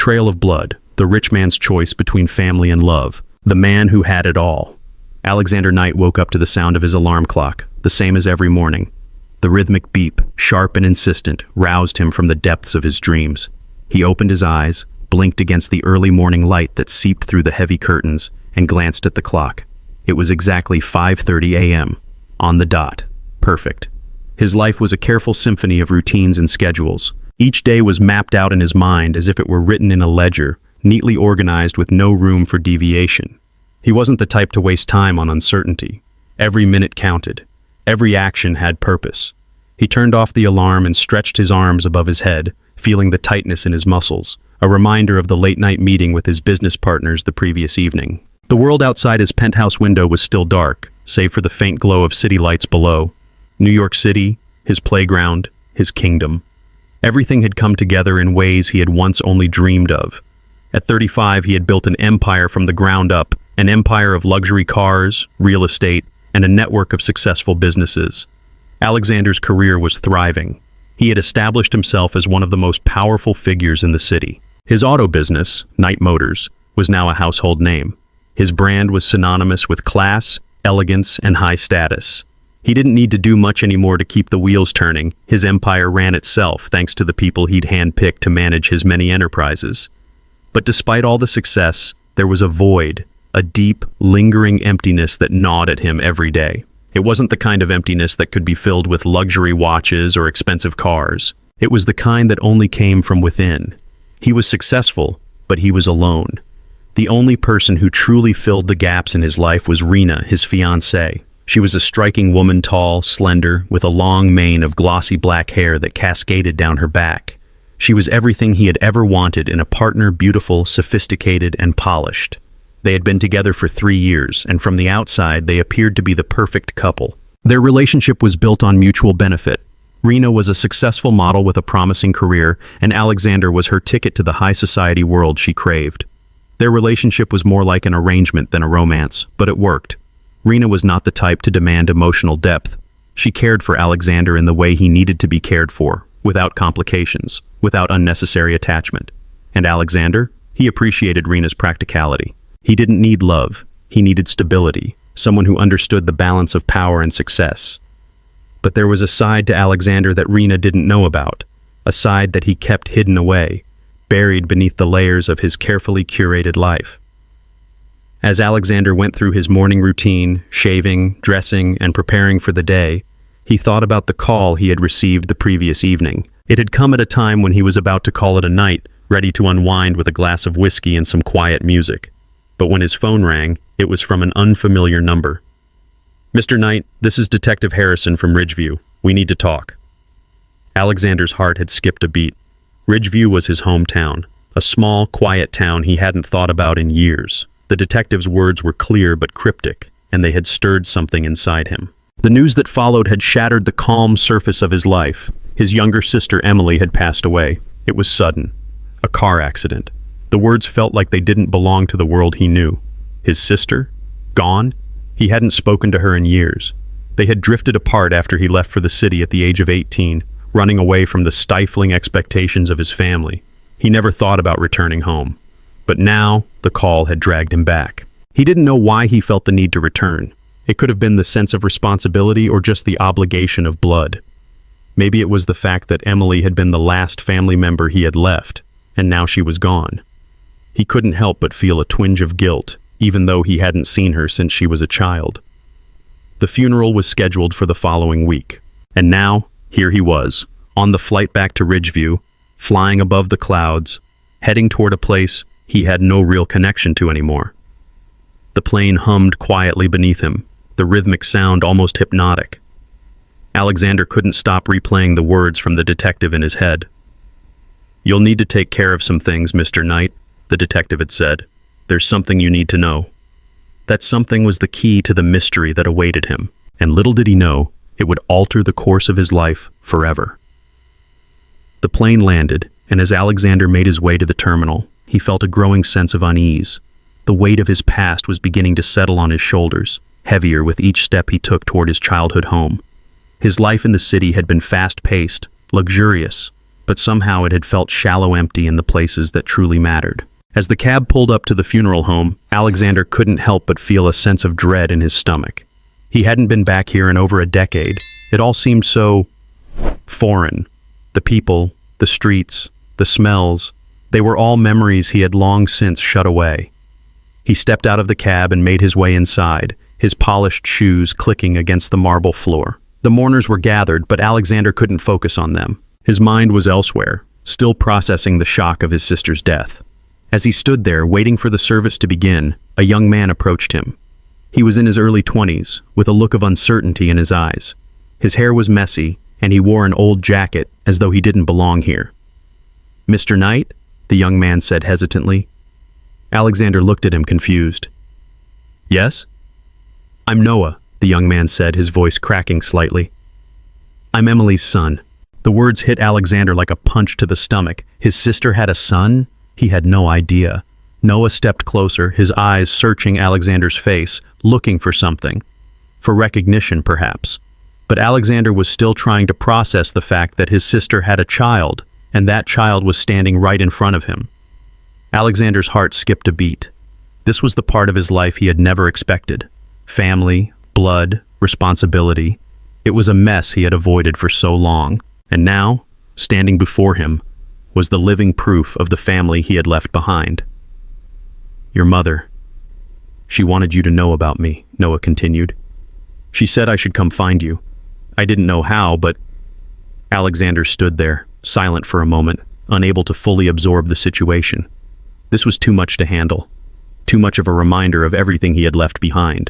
Trail of Blood, the rich man's choice between family and love, the man who had it all. Alexander Knight woke up to the sound of his alarm clock, the same as every morning. The rhythmic beep, sharp and insistent, roused him from the depths of his dreams. He opened his eyes, blinked against the early morning light that seeped through the heavy curtains, and glanced at the clock. It was exactly 5:30 a.m. On the dot. Perfect. His life was a careful symphony of routines and schedules. Each day was mapped out in his mind as if it were written in a ledger, neatly organized with no room for deviation. He wasn't the type to waste time on uncertainty. Every minute counted. Every action had purpose. He turned off the alarm and stretched his arms above his head, feeling the tightness in his muscles, a reminder of the late-night meeting with his business partners the previous evening. The world outside his penthouse window was still dark, save for the faint glow of city lights below. New York City, his playground, his kingdom. Everything had come together in ways he had once only dreamed of. At 35, he had built an empire from the ground up, an empire of luxury cars, real estate, and a network of successful businesses. Alexander's career was thriving. He had established himself as one of the most powerful figures in the city. His auto business, Knight Motors, was now a household name. His brand was synonymous with class, elegance, and high status. He didn't need to do much anymore to keep the wheels turning. His empire ran itself thanks to the people he'd handpicked to manage his many enterprises. But despite all the success, there was a void, a deep, lingering emptiness that gnawed at him every day. It wasn't the kind of emptiness that could be filled with luxury watches or expensive cars. It was the kind that only came from within. He was successful, but he was alone. The only person who truly filled the gaps in his life was Rena, his fiancée. She was a striking woman, tall, slender, with a long mane of glossy black hair that cascaded down her back. She was everything he had ever wanted in a partner, beautiful, sophisticated, and polished. They had been together for 3 years, and from the outside, they appeared to be the perfect couple. Their relationship was built on mutual benefit. Rena was a successful model with a promising career, and Alexander was her ticket to the high society world she craved. Their relationship was more like an arrangement than a romance, but it worked. Rena was not the type to demand emotional depth. She cared for Alexander in the way he needed to be cared for, without complications, without unnecessary attachment. And Alexander? He appreciated Rena's practicality. He didn't need love. He needed stability, someone who understood the balance of power and success. But there was a side to Alexander that Rena didn't know about, a side that he kept hidden away, buried beneath the layers of his carefully curated life. As Alexander went through his morning routine, shaving, dressing, and preparing for the day, he thought about the call he had received the previous evening. It had come at a time when he was about to call it a night, ready to unwind with a glass of whiskey and some quiet music. But when his phone rang, it was from an unfamiliar number. "Mr. Knight, this is Detective Harrison from Ridgeview. We need to talk." Alexander's heart had skipped a beat. Ridgeview was his hometown, a small, quiet town he hadn't thought about in years. The detective's words were clear but cryptic, and they had stirred something inside him. The news that followed had shattered the calm surface of his life. His younger sister Emily had passed away. It was sudden. A car accident. The words felt like they didn't belong to the world he knew. His sister? Gone? He hadn't spoken to her in years. They had drifted apart after he left for the city at the age of 18, running away from the stifling expectations of his family. He never thought about returning home. But now, the call had dragged him back. He didn't know why he felt the need to return. It could have been the sense of responsibility or just the obligation of blood. Maybe it was the fact that Emily had been the last family member he had left, and now she was gone. He couldn't help but feel a twinge of guilt, even though he hadn't seen her since she was a child. The funeral was scheduled for the following week, and now, here he was, on the flight back to Ridgeview, flying above the clouds, heading toward a place he had no real connection to anymore. The plane hummed quietly beneath him, the rhythmic sound almost hypnotic. Alexander couldn't stop replaying the words from the detective in his head. "You'll need to take care of some things, Mr. Knight," the detective had said. "There's something you need to know." That something was the key to the mystery that awaited him, and little did he know, it would alter the course of his life forever. The plane landed, and as Alexander made his way to the terminal, he felt a growing sense of unease. The weight of his past was beginning to settle on his shoulders, heavier with each step he took toward his childhood home. His life in the city had been fast-paced, luxurious, but somehow it had felt shallow empty in the places that truly mattered. As the cab pulled up to the funeral home, Alexander couldn't help but feel a sense of dread in his stomach. He hadn't been back here in over a decade. It all seemed so foreign. The people, the streets, the smells, they were all memories he had long since shut away. He stepped out of the cab and made his way inside, his polished shoes clicking against the marble floor. The mourners were gathered, but Alexander couldn't focus on them. His mind was elsewhere, still processing the shock of his sister's death. As he stood there, waiting for the service to begin, a young man approached him. He was in his early 20s, with a look of uncertainty in his eyes. His hair was messy, and he wore an old jacket as though he didn't belong here. "Mr. Knight?" the young man said hesitantly. Alexander looked at him confused. "Yes?" "I'm Noah," the young man said, his voice cracking slightly. "I'm Emily's son." The words hit Alexander like a punch to the stomach. His sister had a son? He had no idea. Noah stepped closer, his eyes searching Alexander's face, looking for something. For recognition, perhaps. But Alexander was still trying to process the fact that his sister had a child, and that child was standing right in front of him. Alexander's heart skipped a beat. This was the part of his life he had never expected. Family, blood, responsibility. It was a mess he had avoided for so long. And now, standing before him, was the living proof of the family he had left behind. "Your mother. She wanted you to know about me," Noah continued. "She said I should come find you. I didn't know how, but..." Alexander stood there, silent for a moment, unable to fully absorb the situation. This was too much to handle. Too much of a reminder of everything he had left behind.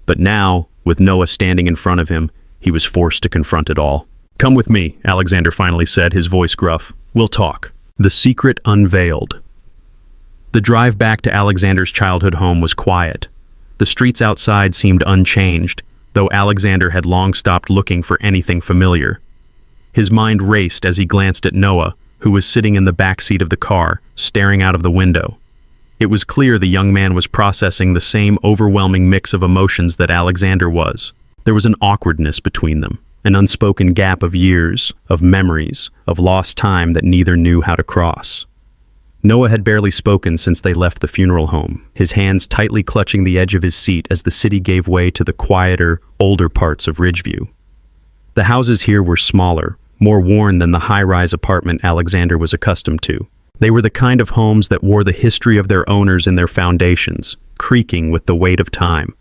But now, with Noah standing in front of him, he was forced to confront it all. "Come with me," Alexander finally said, his voice gruff. "We'll talk." The secret unveiled. The drive back to Alexander's childhood home was quiet. The streets outside seemed unchanged, though Alexander had long stopped looking for anything familiar. His mind raced as he glanced at Noah, who was sitting in the back seat of the car, staring out of the window. It was clear the young man was processing the same overwhelming mix of emotions that Alexander was. There was an awkwardness between them. An unspoken gap of years, of memories, of lost time that neither knew how to cross. Noah had barely spoken since they left the funeral home, his hands tightly clutching the edge of his seat as the city gave way to the quieter, older parts of Ridgeview. The houses here were smaller, more worn than the high-rise apartment Alexander was accustomed to. They were the kind of homes that wore the history of their owners in their foundations, creaking with the weight of time.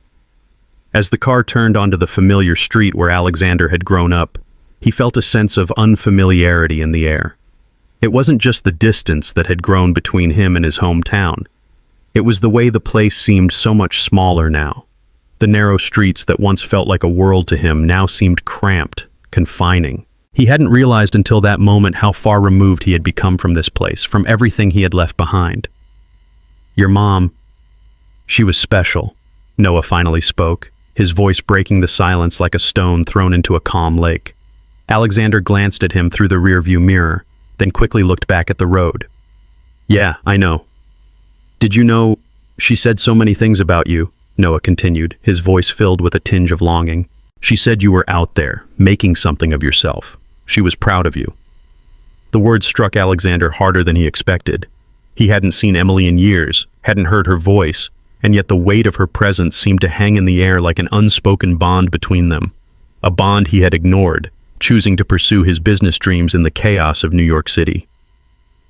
As the car turned onto the familiar street where Alexander had grown up, he felt a sense of unfamiliarity in the air. It wasn't just the distance that had grown between him and his hometown. It was the way the place seemed so much smaller now. The narrow streets that once felt like a world to him now seemed cramped, confining. He hadn't realized until that moment how far removed he had become from this place, from everything he had left behind. "Your mom, she was special," Noah finally spoke, his voice breaking the silence like a stone thrown into a calm lake. Alexander glanced at him through the rearview mirror, then quickly looked back at the road. "Yeah, I know. Did you know, she said so many things about you," Noah continued, his voice filled with a tinge of longing. "She said you were out there, making something of yourself. She was proud of you." The words struck Alexander harder than he expected. He hadn't seen Emily in years, hadn't heard her voice, and yet the weight of her presence seemed to hang in the air like an unspoken bond between them. A bond he had ignored, choosing to pursue his business dreams in the chaos of New York City.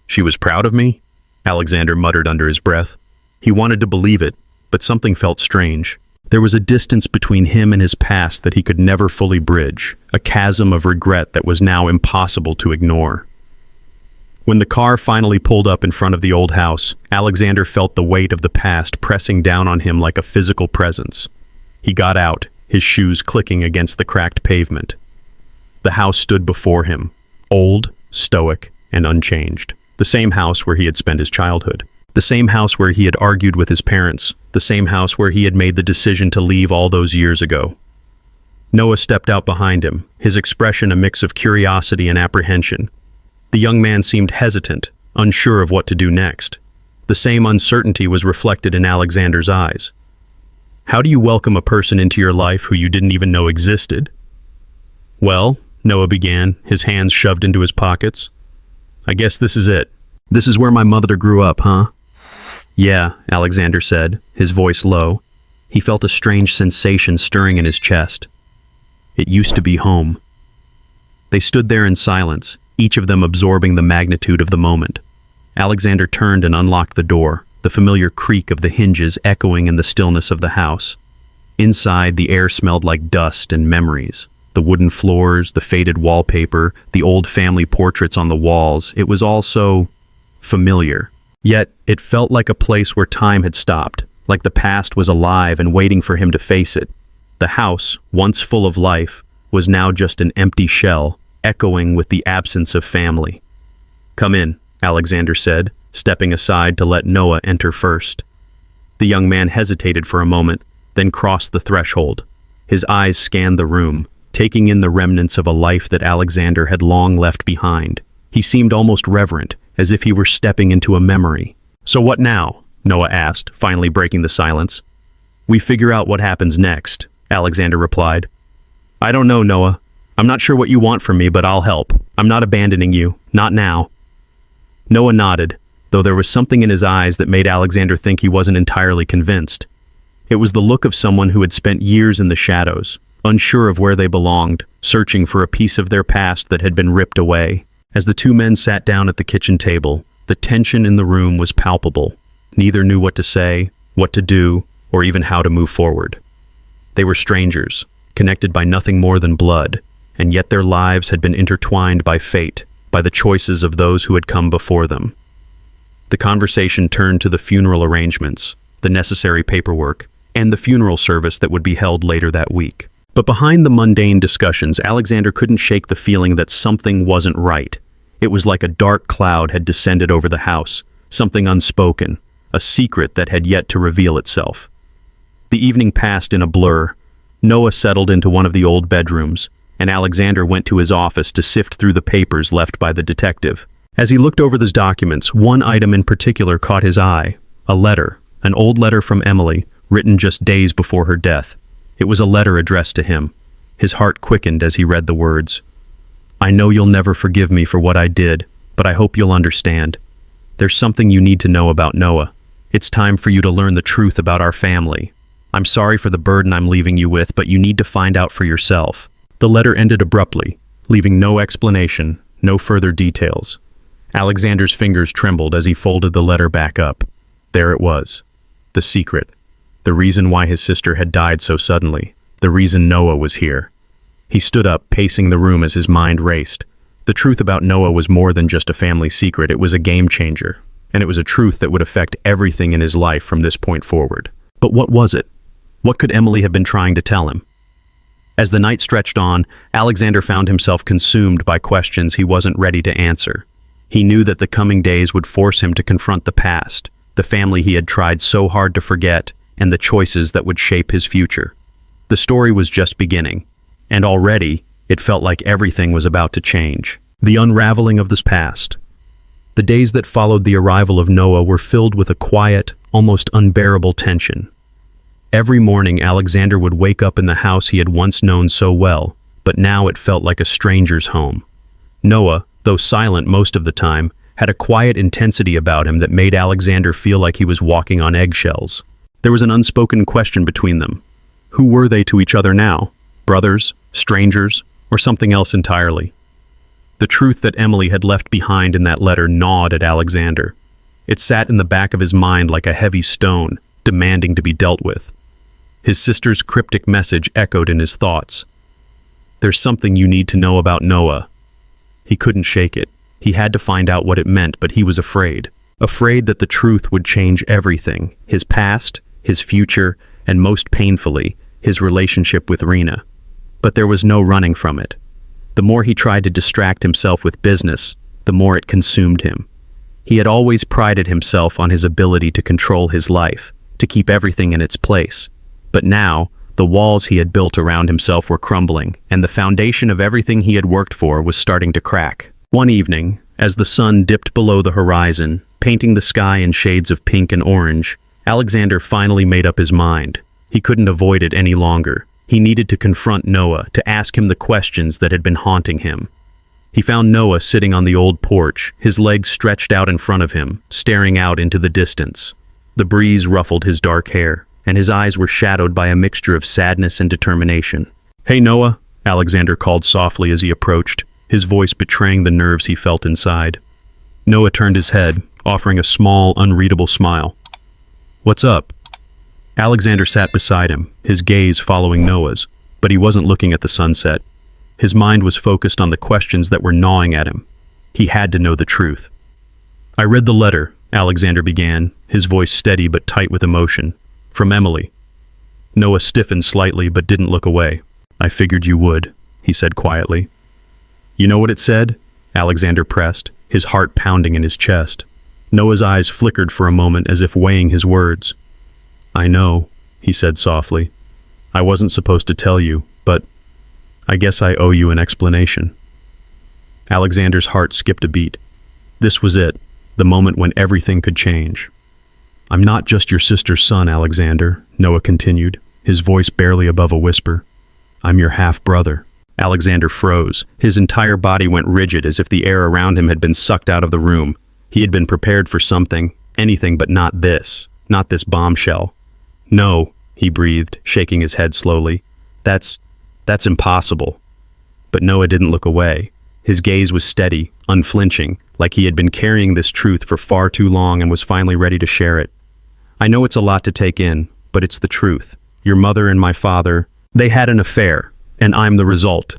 "She was proud of me?" Alexander muttered under his breath. He wanted to believe it, but something felt strange. There was a distance between him and his past that he could never fully bridge, a chasm of regret that was now impossible to ignore. When the car finally pulled up in front of the old house, Alexander felt the weight of the past pressing down on him like a physical presence. He got out, his shoes clicking against the cracked pavement. The house stood before him, old, stoic, and unchanged. The same house where he had spent his childhood. The same house where he had argued with his parents. The same house where he had made the decision to leave all those years ago. Noah stepped out behind him, his expression a mix of curiosity and apprehension. The young man seemed hesitant, unsure of what to do next. The same uncertainty was reflected in Alexander's eyes. "How do you welcome a person into your life who you didn't even know existed?" "Well," Noah began, his hands shoved into his pockets, I guess this is it. This is where my mother grew up, huh? Yeah, Alexander said, his voice low. He felt a strange sensation stirring in his chest. It used to be home. They stood there in silence, each of them absorbing the magnitude of the moment. Alexander turned and unlocked the door, the familiar creak of the hinges echoing in the stillness of the house. Inside, the air smelled like dust and memories. The wooden floors, the faded wallpaper, the old family portraits on the walls, it was all so familiar. Yet, it felt like a place where time had stopped, like the past was alive and waiting for him to face it. The house, once full of life, was now just an empty shell, echoing with the absence of family. Come in, Alexander said, stepping aside to let Noah enter first. The young man hesitated for a moment, then crossed the threshold. His eyes scanned the room, taking in the remnants of a life that Alexander had long left behind. He seemed almost reverent, as if he were stepping into a memory. So what now? Noah asked, finally breaking the silence. We figure out what happens next, Alexander replied. I don't know, Noah. I'm not sure what you want from me, but I'll help. I'm not abandoning you. Not now. Noah nodded, though there was something in his eyes that made Alexander think he wasn't entirely convinced. It was the look of someone who had spent years in the shadows, unsure of where they belonged, searching for a piece of their past that had been ripped away. As the two men sat down at the kitchen table, the tension in the room was palpable. Neither knew what to say, what to do, or even how to move forward. They were strangers, connected by nothing more than blood, and yet their lives had been intertwined by fate, by the choices of those who had come before them. The conversation turned to the funeral arrangements, the necessary paperwork, and the funeral service that would be held later that week. But behind the mundane discussions, Alexander couldn't shake the feeling that something wasn't right. It was like a dark cloud had descended over the house, something unspoken, a secret that had yet to reveal itself. The evening passed in a blur. Noah settled into one of the old bedrooms, and Alexander went to his office to sift through the papers left by the detective. As he looked over those documents, one item in particular caught his eye, a letter, an old letter from Emily, written just days before her death. It was a letter addressed to him. His heart quickened as he read the words. I know you'll never forgive me for what I did, but I hope you'll understand. There's something you need to know about Noah. It's time for you to learn the truth about our family. I'm sorry for the burden I'm leaving you with, but you need to find out for yourself. The letter ended abruptly, leaving no explanation, no further details. Alexander's fingers trembled as he folded the letter back up. There it was. The secret. The reason why his sister had died so suddenly. The reason Noah was here. He stood up, pacing the room as his mind raced. The truth about Noah was more than just a family secret. It was a game changer, and it was a truth that would affect everything in his life from this point forward. But what was it? What could Emily have been trying to tell him? As the night stretched on, Alexander found himself consumed by questions he wasn't ready to answer. He knew that the coming days would force him to confront the past, the family he had tried so hard to forget, and the choices that would shape his future. The story was just beginning, and already it felt like everything was about to change. The unraveling of this past. The days that followed the arrival of Noah were filled with a quiet, almost unbearable tension. Every morning Alexander would wake up in the house he had once known so well, but now it felt like a stranger's home. Noah, though silent most of the time, had a quiet intensity about him that made Alexander feel like he was walking on eggshells. There was an unspoken question between them. Who were they to each other now? Brothers? Strangers? Or something else entirely? The truth that Emily had left behind in that letter gnawed at Alexander. It sat in the back of his mind like a heavy stone, demanding to be dealt with. His sister's cryptic message echoed in his thoughts. There's something you need to know about Noah. He couldn't shake it. He had to find out what it meant, but he was afraid. Afraid that the truth would change everything. His past, his future, and most painfully, his relationship with Rena. But there was no running from it. The more he tried to distract himself with business, the more it consumed him. He had always prided himself on his ability to control his life, to keep everything in its place. But now, the walls he had built around himself were crumbling, and the foundation of everything he had worked for was starting to crack. One evening, as the sun dipped below the horizon, painting the sky in shades of pink and orange, Alexander finally made up his mind. He couldn't avoid it any longer. He needed to confront Noah, to ask him the questions that had been haunting him. He found Noah sitting on the old porch, his legs stretched out in front of him, staring out into the distance. The breeze ruffled his dark hair, and his eyes were shadowed by a mixture of sadness and determination. "Hey, Noah," Alexander called softly as he approached, his voice betraying the nerves he felt inside. Noah turned his head, offering a small, unreadable smile. "What's up?" Alexander sat beside him, his gaze following Noah's, but he wasn't looking at the sunset. His mind was focused on the questions that were gnawing at him. He had to know the truth. "I read the letter," Alexander began, his voice steady but tight with emotion. "From Emily." Noah stiffened slightly but didn't look away. "I figured you would," he said quietly. "You know what it said?" Alexander pressed, his heart pounding in his chest. Noah's eyes flickered for a moment as if weighing his words. "I know," he said softly. "I wasn't supposed to tell you, but I guess I owe you an explanation." Alexander's heart skipped a beat. This was it, the moment when everything could change. "I'm not just your sister's son, Alexander," Noah continued, his voice barely above a whisper. "I'm your half-brother." Alexander froze. His entire body went rigid as if the air around him had been sucked out of the room. He had been prepared for something, anything but not this bombshell. "No," he breathed, shaking his head slowly. That's impossible." But Noah didn't look away. His gaze was steady, unflinching, like he had been carrying this truth for far too long and was finally ready to share it. "I know it's a lot to take in, but it's the truth. Your mother and my father, they had an affair, and I'm the result."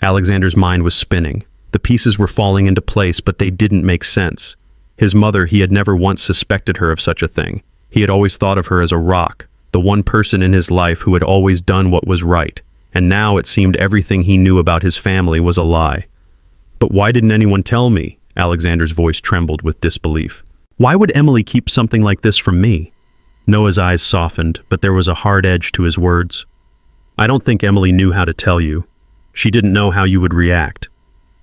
Alexander's mind was spinning. The pieces were falling into place, but they didn't make sense. His mother, he had never once suspected her of such a thing. He had always thought of her as a rock, the one person in his life who had always done what was right. And now it seemed everything he knew about his family was a lie. "But why didn't anyone tell me?" Alexander's voice trembled with disbelief. "Why would Emily keep something like this from me?" Noah's eyes softened, but there was a hard edge to his words. "I don't think Emily knew how to tell you. She didn't know how you would react.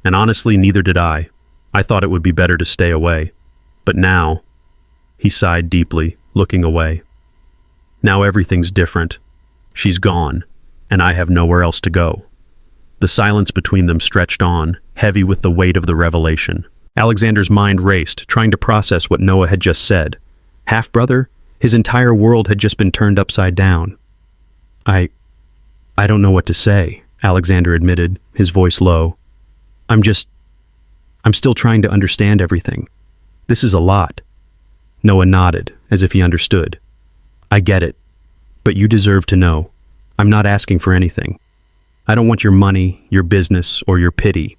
And honestly, neither did I. I thought it would be better to stay away. But now," he sighed deeply, looking away. "Now everything's different. She's gone, and I have nowhere else to go." The silence between them stretched on, heavy with the weight of the revelation. Alexander's mind raced, trying to process what Noah had just said. Half-brother? His entire world had just been turned upside down. I don't know what to say," Alexander admitted, his voice low. I'm still trying to understand everything. This is a lot." Noah nodded, as if he understood. "I get it, but you deserve to know. I'm not asking for anything. I don't want your money, your business, or your pity.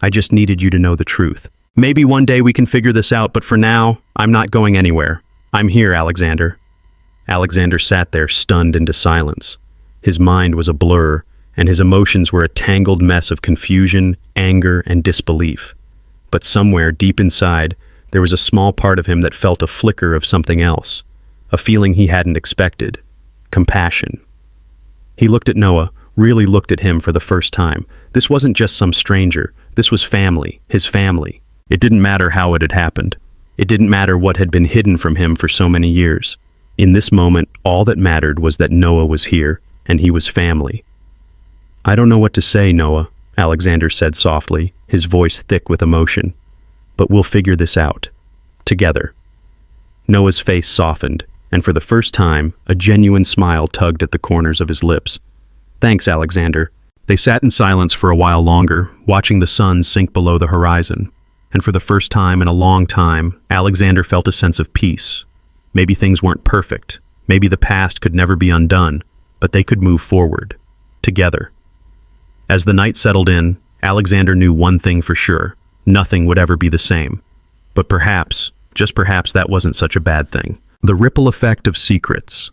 I just needed you to know the truth. Maybe one day we can figure this out, but for now, I'm not going anywhere. I'm here, Alexander." Alexander sat there, stunned into silence. His mind was a blur, and his emotions were a tangled mess of confusion, anger, and disbelief. But somewhere deep inside, there was a small part of him that felt a flicker of something else, a feeling he hadn't expected: compassion. He looked at Noah, really looked at him for the first time. This wasn't just some stranger. This was family, his family. It didn't matter how it had happened. It didn't matter what had been hidden from him for so many years. In this moment, all that mattered was that Noah was here, and he was family. "I don't know what to say, Noah," Alexander said softly, his voice thick with emotion. "But we'll figure this out. Together." Noah's face softened, and for the first time, a genuine smile tugged at the corners of his lips. "Thanks, Alexander." They sat in silence for a while longer, watching the sun sink below the horizon. And for the first time in a long time, Alexander felt a sense of peace. Maybe things weren't perfect. Maybe the past could never be undone, but they could move forward. Together. As the night settled in, Alexander knew one thing for sure: nothing would ever be the same. But perhaps, just perhaps, that wasn't such a bad thing. The ripple effect of secrets.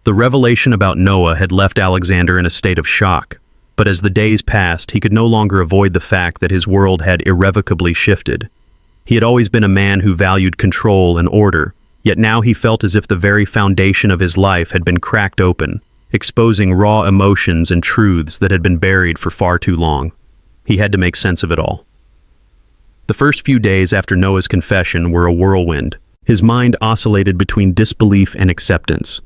The revelation about Noah had left Alexander in a state of shock, but as the days passed, he could no longer avoid the fact that his world had irrevocably shifted. He had always been a man who valued control and order, yet now he felt as if the very foundation of his life had been cracked open, exposing raw emotions and truths that had been buried for far too long. He had to make sense of it all. The first few days after Noah's confession were a whirlwind. His mind oscillated between disbelief and acceptance.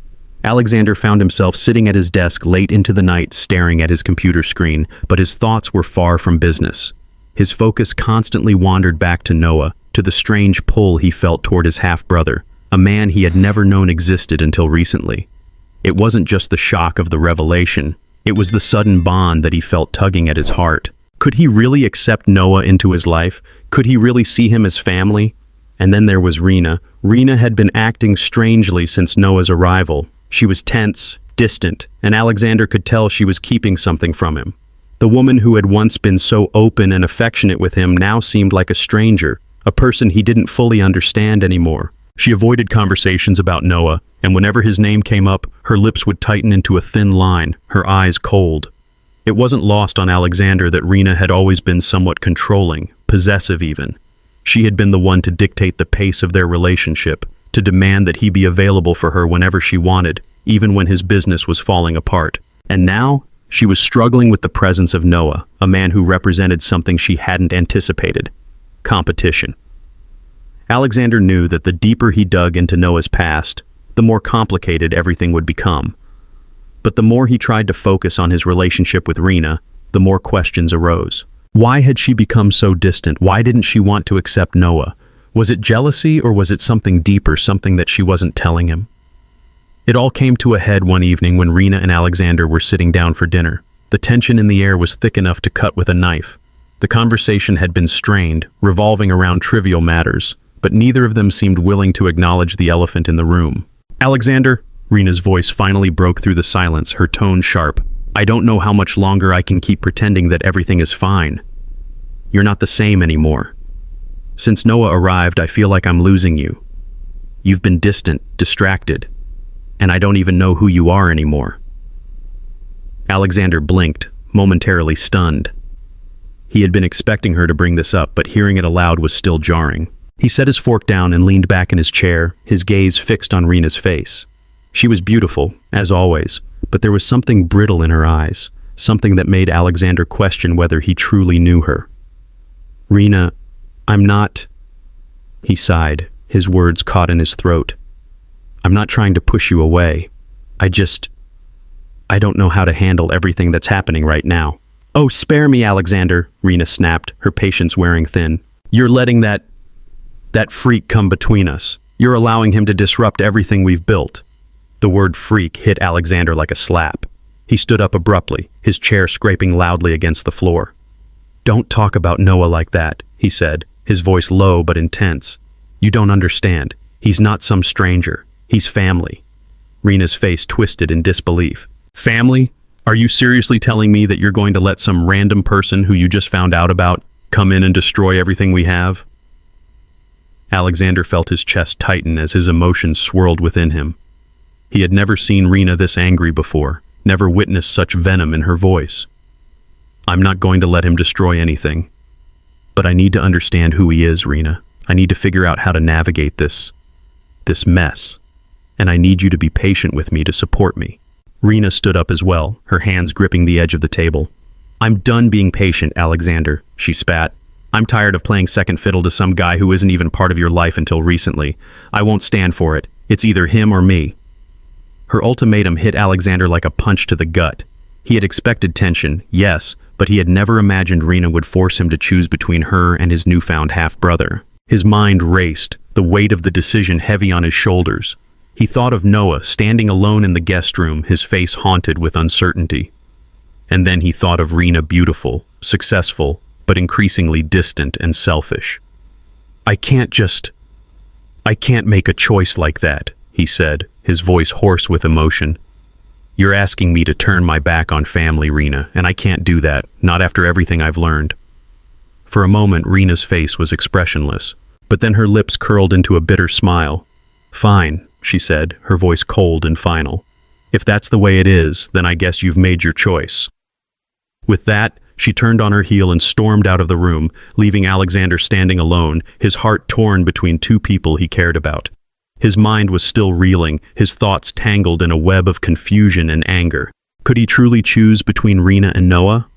Alexander found himself sitting at his desk late into the night, staring at his computer screen, but his thoughts were far from business. His focus constantly wandered back to Noah, to the strange pull he felt toward his half-brother, a man he had never known existed until recently. It wasn't just the shock of the revelation, it was the sudden bond that he felt tugging at his heart. Could he really accept Noah into his life? Could he really see him as family? And then there was Rena. Rena had been acting strangely since Noah's arrival. She was tense, distant, and Alexander could tell she was keeping something from him. The woman who had once been so open and affectionate with him now seemed like a stranger, a person he didn't fully understand anymore. She avoided conversations about Noah, and whenever his name came up, her lips would tighten into a thin line, her eyes cold. It wasn't lost on Alexander that Rena had always been somewhat controlling, possessive even. She had been the one to dictate the pace of their relationship, to demand that he be available for her whenever she wanted, even when his business was falling apart. And now, she was struggling with the presence of Noah, a man who represented something she hadn't anticipated: competition. Alexander knew that the deeper he dug into Noah's past, the more complicated everything would become. But the more he tried to focus on his relationship with Rena, the more questions arose. Why had she become so distant? Why didn't she want to accept Noah? Was it jealousy, or was it something deeper, something that she wasn't telling him? It all came to a head one evening when Rena and Alexander were sitting down for dinner. The tension in the air was thick enough to cut with a knife. The conversation had been strained, revolving around trivial matters, but neither of them seemed willing to acknowledge the elephant in the room. "Alexander," Rena's voice finally broke through the silence, her tone sharp. "I don't know how much longer I can keep pretending that everything is fine. You're not the same anymore. Since Noah arrived, I feel like I'm losing you. You've been distant, distracted, and I don't even know who you are anymore." Alexander blinked, momentarily stunned. He had been expecting her to bring this up, but hearing it aloud was still jarring. He set his fork down and leaned back in his chair, his gaze fixed on Rena's face. She was beautiful, as always, but there was something brittle in her eyes, something that made Alexander question whether he truly knew her. "Rena, I'm not..." He sighed, his words caught in his throat. "I'm not trying to push you away. I don't know how to handle everything that's happening right now." "Oh, spare me, Alexander," Rena snapped, her patience wearing thin. "You're letting that freak come between us. You're allowing him to disrupt everything we've built." The word freak hit Alexander like a slap. He stood up abruptly, his chair scraping loudly against the floor. "Don't talk about Noah like that," he said, his voice low but intense. "You don't understand. He's not some stranger. He's family." Rena's face twisted in disbelief. "Family? Are you seriously telling me that you're going to let some random person who you just found out about come in and destroy everything we have?" Alexander felt his chest tighten as his emotions swirled within him. He had never seen Rena this angry before, never witnessed such venom in her voice. "I'm not going to let him destroy anything. But I need to understand who he is, Rena. I need to figure out how to navigate this mess. And I need you to be patient with me, to support me." Rena stood up as well, her hands gripping the edge of the table. "I'm done being patient, Alexander," she spat. "I'm tired of playing second fiddle to some guy who isn't even part of your life until recently. I won't stand for it. It's either him or me." Her ultimatum hit Alexander like a punch to the gut. He had expected tension, yes, but he had never imagined Rena would force him to choose between her and his newfound half-brother. His mind raced, the weight of the decision heavy on his shoulders. He thought of Noah standing alone in the guest room, his face haunted with uncertainty. And then he thought of Rena, beautiful, successful, but increasingly distant and selfish. I can't make a choice like that," he said, his voice hoarse with emotion. "You're asking me to turn my back on family, Rena, and I can't do that, not after everything I've learned." For a moment, Rena's face was expressionless, but then her lips curled into a bitter smile. "Fine," she said, her voice cold and final. "If that's the way it is, then I guess you've made your choice." With that, she turned on her heel and stormed out of the room, leaving Alexander standing alone, his heart torn between two people he cared about. His mind was still reeling, his thoughts tangled in a web of confusion and anger. Could he truly choose between Rena and Noah?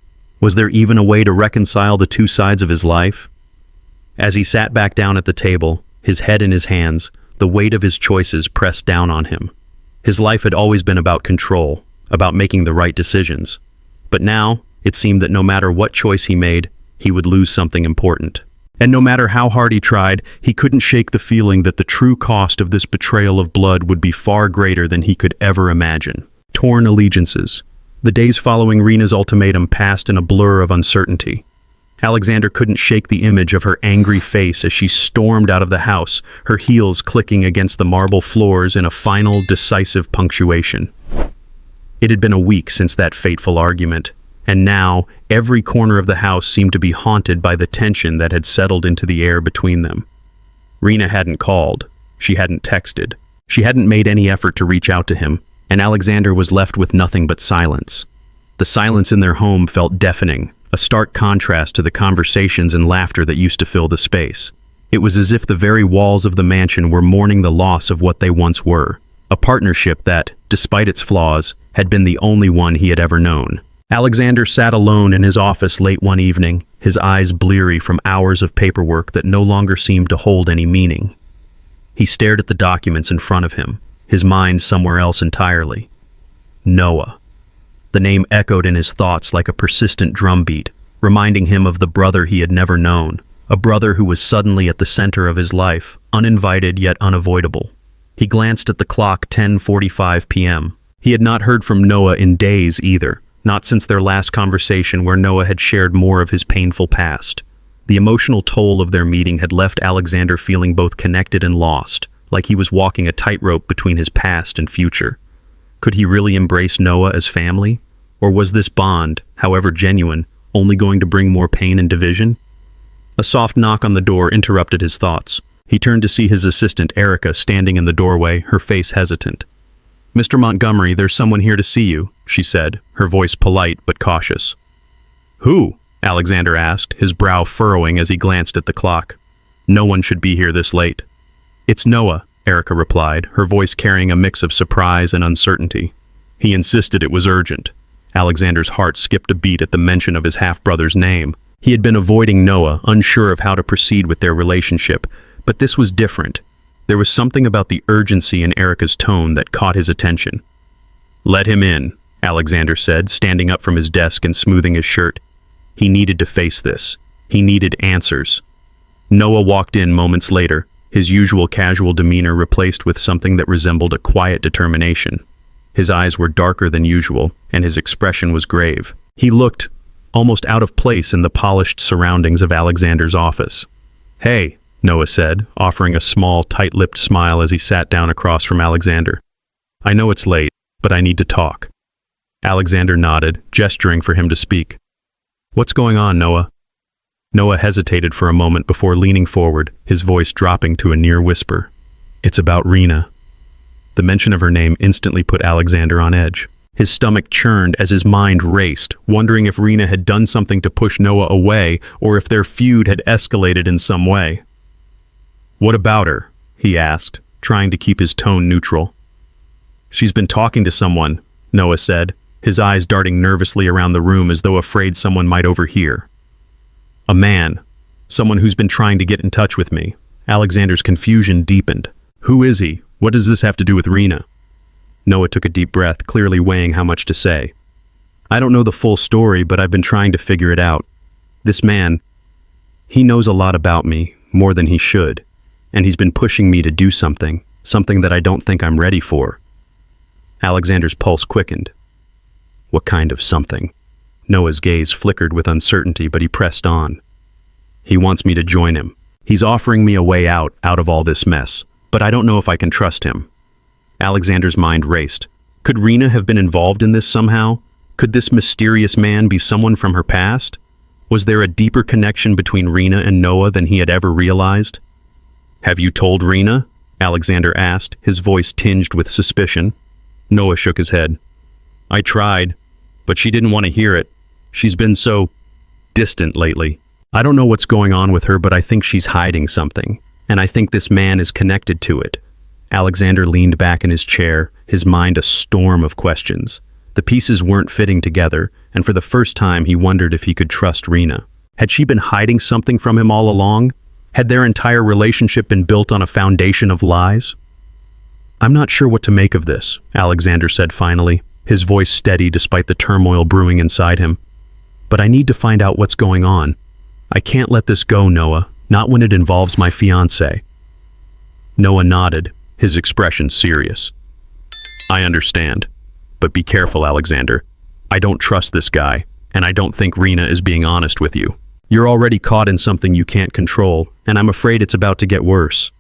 Was there even a way to reconcile the two sides of his life? As he sat back down at the table, his head in his hands, the weight of his choices pressed down on him. His life had always been about control, about making the right decisions. But now, it seemed that no matter what choice he made, he would lose something important. And no matter how hard he tried, he couldn't shake the feeling that the true cost of this betrayal of blood would be far greater than he could ever imagine. Torn allegiances. The days following Rena's ultimatum passed in a blur of uncertainty. Alexander couldn't shake the image of her angry face as she stormed out of the house, her heels clicking against the marble floors in a final, decisive punctuation. It had been a week since that fateful argument, and now every corner of the house seemed to be haunted by the tension that had settled into the air between them. Rena hadn't called, she hadn't texted, she hadn't made any effort to reach out to him, and Alexander was left with nothing but silence. The silence in their home felt deafening, a stark contrast to the conversations and laughter that used to fill the space. It was as if the very walls of the mansion were mourning the loss of what they once were, a partnership that, despite its flaws, had been the only one he had ever known. Alexander sat alone in his office late one evening, his eyes bleary from hours of paperwork that no longer seemed to hold any meaning. He stared at the documents in front of him, his mind somewhere else entirely. Noah. The name echoed in his thoughts like a persistent drumbeat, reminding him of the brother he had never known, a brother who was suddenly at the center of his life, uninvited yet unavoidable. He glanced at the clock, 10:45 p.m. He had not heard from Noah in days either, not since their last conversation where Noah had shared more of his painful past. The emotional toll of their meeting had left Alexander feeling both connected and lost, like he was walking a tightrope between his past and future. Could he really embrace Noah as family? Or was this bond, however genuine, only going to bring more pain and division? A soft knock on the door interrupted his thoughts. He turned to see his assistant, Erica, standing in the doorway, her face hesitant. "Mr. Montgomery, there's someone here to see you," she said, her voice polite but cautious. "Who?" Alexander asked, his brow furrowing as he glanced at the clock. "No one should be here this late." "It's Noah," Erica replied, her voice carrying a mix of surprise and uncertainty. He insisted it was urgent. Alexander's heart skipped a beat at the mention of his half-brother's name. He had been avoiding Noah, unsure of how to proceed with their relationship, but this was different. There was something about the urgency in Erica's tone that caught his attention. "Let him in," Alexander said, standing up from his desk and smoothing his shirt. He needed to face this. He needed answers. Noah walked in moments later, his usual casual demeanor replaced with something that resembled a quiet determination. His eyes were darker than usual, and his expression was grave. He looked almost out of place in the polished surroundings of Alexander's office. "Hey," Noah said, offering a small, tight-lipped smile as he sat down across from Alexander. "I know it's late, but I need to talk." Alexander nodded, gesturing for him to speak. "What's going on, Noah?" Noah hesitated for a moment before leaning forward, his voice dropping to a near whisper. "It's about Rena." The mention of her name instantly put Alexander on edge. His stomach churned as his mind raced, wondering if Rena had done something to push Noah away or if their feud had escalated in some way. "What about her?" he asked, trying to keep his tone neutral. "She's been talking to someone," Noah said, his eyes darting nervously around the room as though afraid someone might overhear. "A man. Someone who's been trying to get in touch with me." Alexander's confusion deepened. "Who is he? What does this have to do with Rena?" Noah took a deep breath, clearly weighing how much to say. "I don't know the full story, but I've been trying to figure it out. This man, he knows a lot about me, more than he should, and he's been pushing me to do something that I don't think I'm ready for." Alexander's pulse quickened. "What kind of something?" Noah's gaze flickered with uncertainty, but he pressed on. "He wants me to join him. He's offering me a way out of all this mess, but I don't know if I can trust him." Alexander's mind raced. Could Rena have been involved in this somehow? Could this mysterious man be someone from her past? Was there a deeper connection between Rena and Noah than he had ever realized? "Have you told Rena?" Alexander asked, his voice tinged with suspicion. Noah shook his head. "I tried, but she didn't want to hear it. She's been so distant lately. I don't know what's going on with her, but I think she's hiding something, and I think this man is connected to it." Alexander leaned back in his chair, his mind a storm of questions. The pieces weren't fitting together, and for the first time he wondered if he could trust Rena. Had she been hiding something from him all along? Had their entire relationship been built on a foundation of lies? "I'm not sure what to make of this," Alexander said finally, his voice steady despite the turmoil brewing inside him. "But I need to find out what's going on. I can't let this go, Noah, not when it involves my fiancé. Noah nodded, his expression serious. I understand, but be careful, Alexander. I don't trust this guy, and I don't think Rena is being honest with you. You're already caught in something you can't control, and I'm afraid it's about to get worse.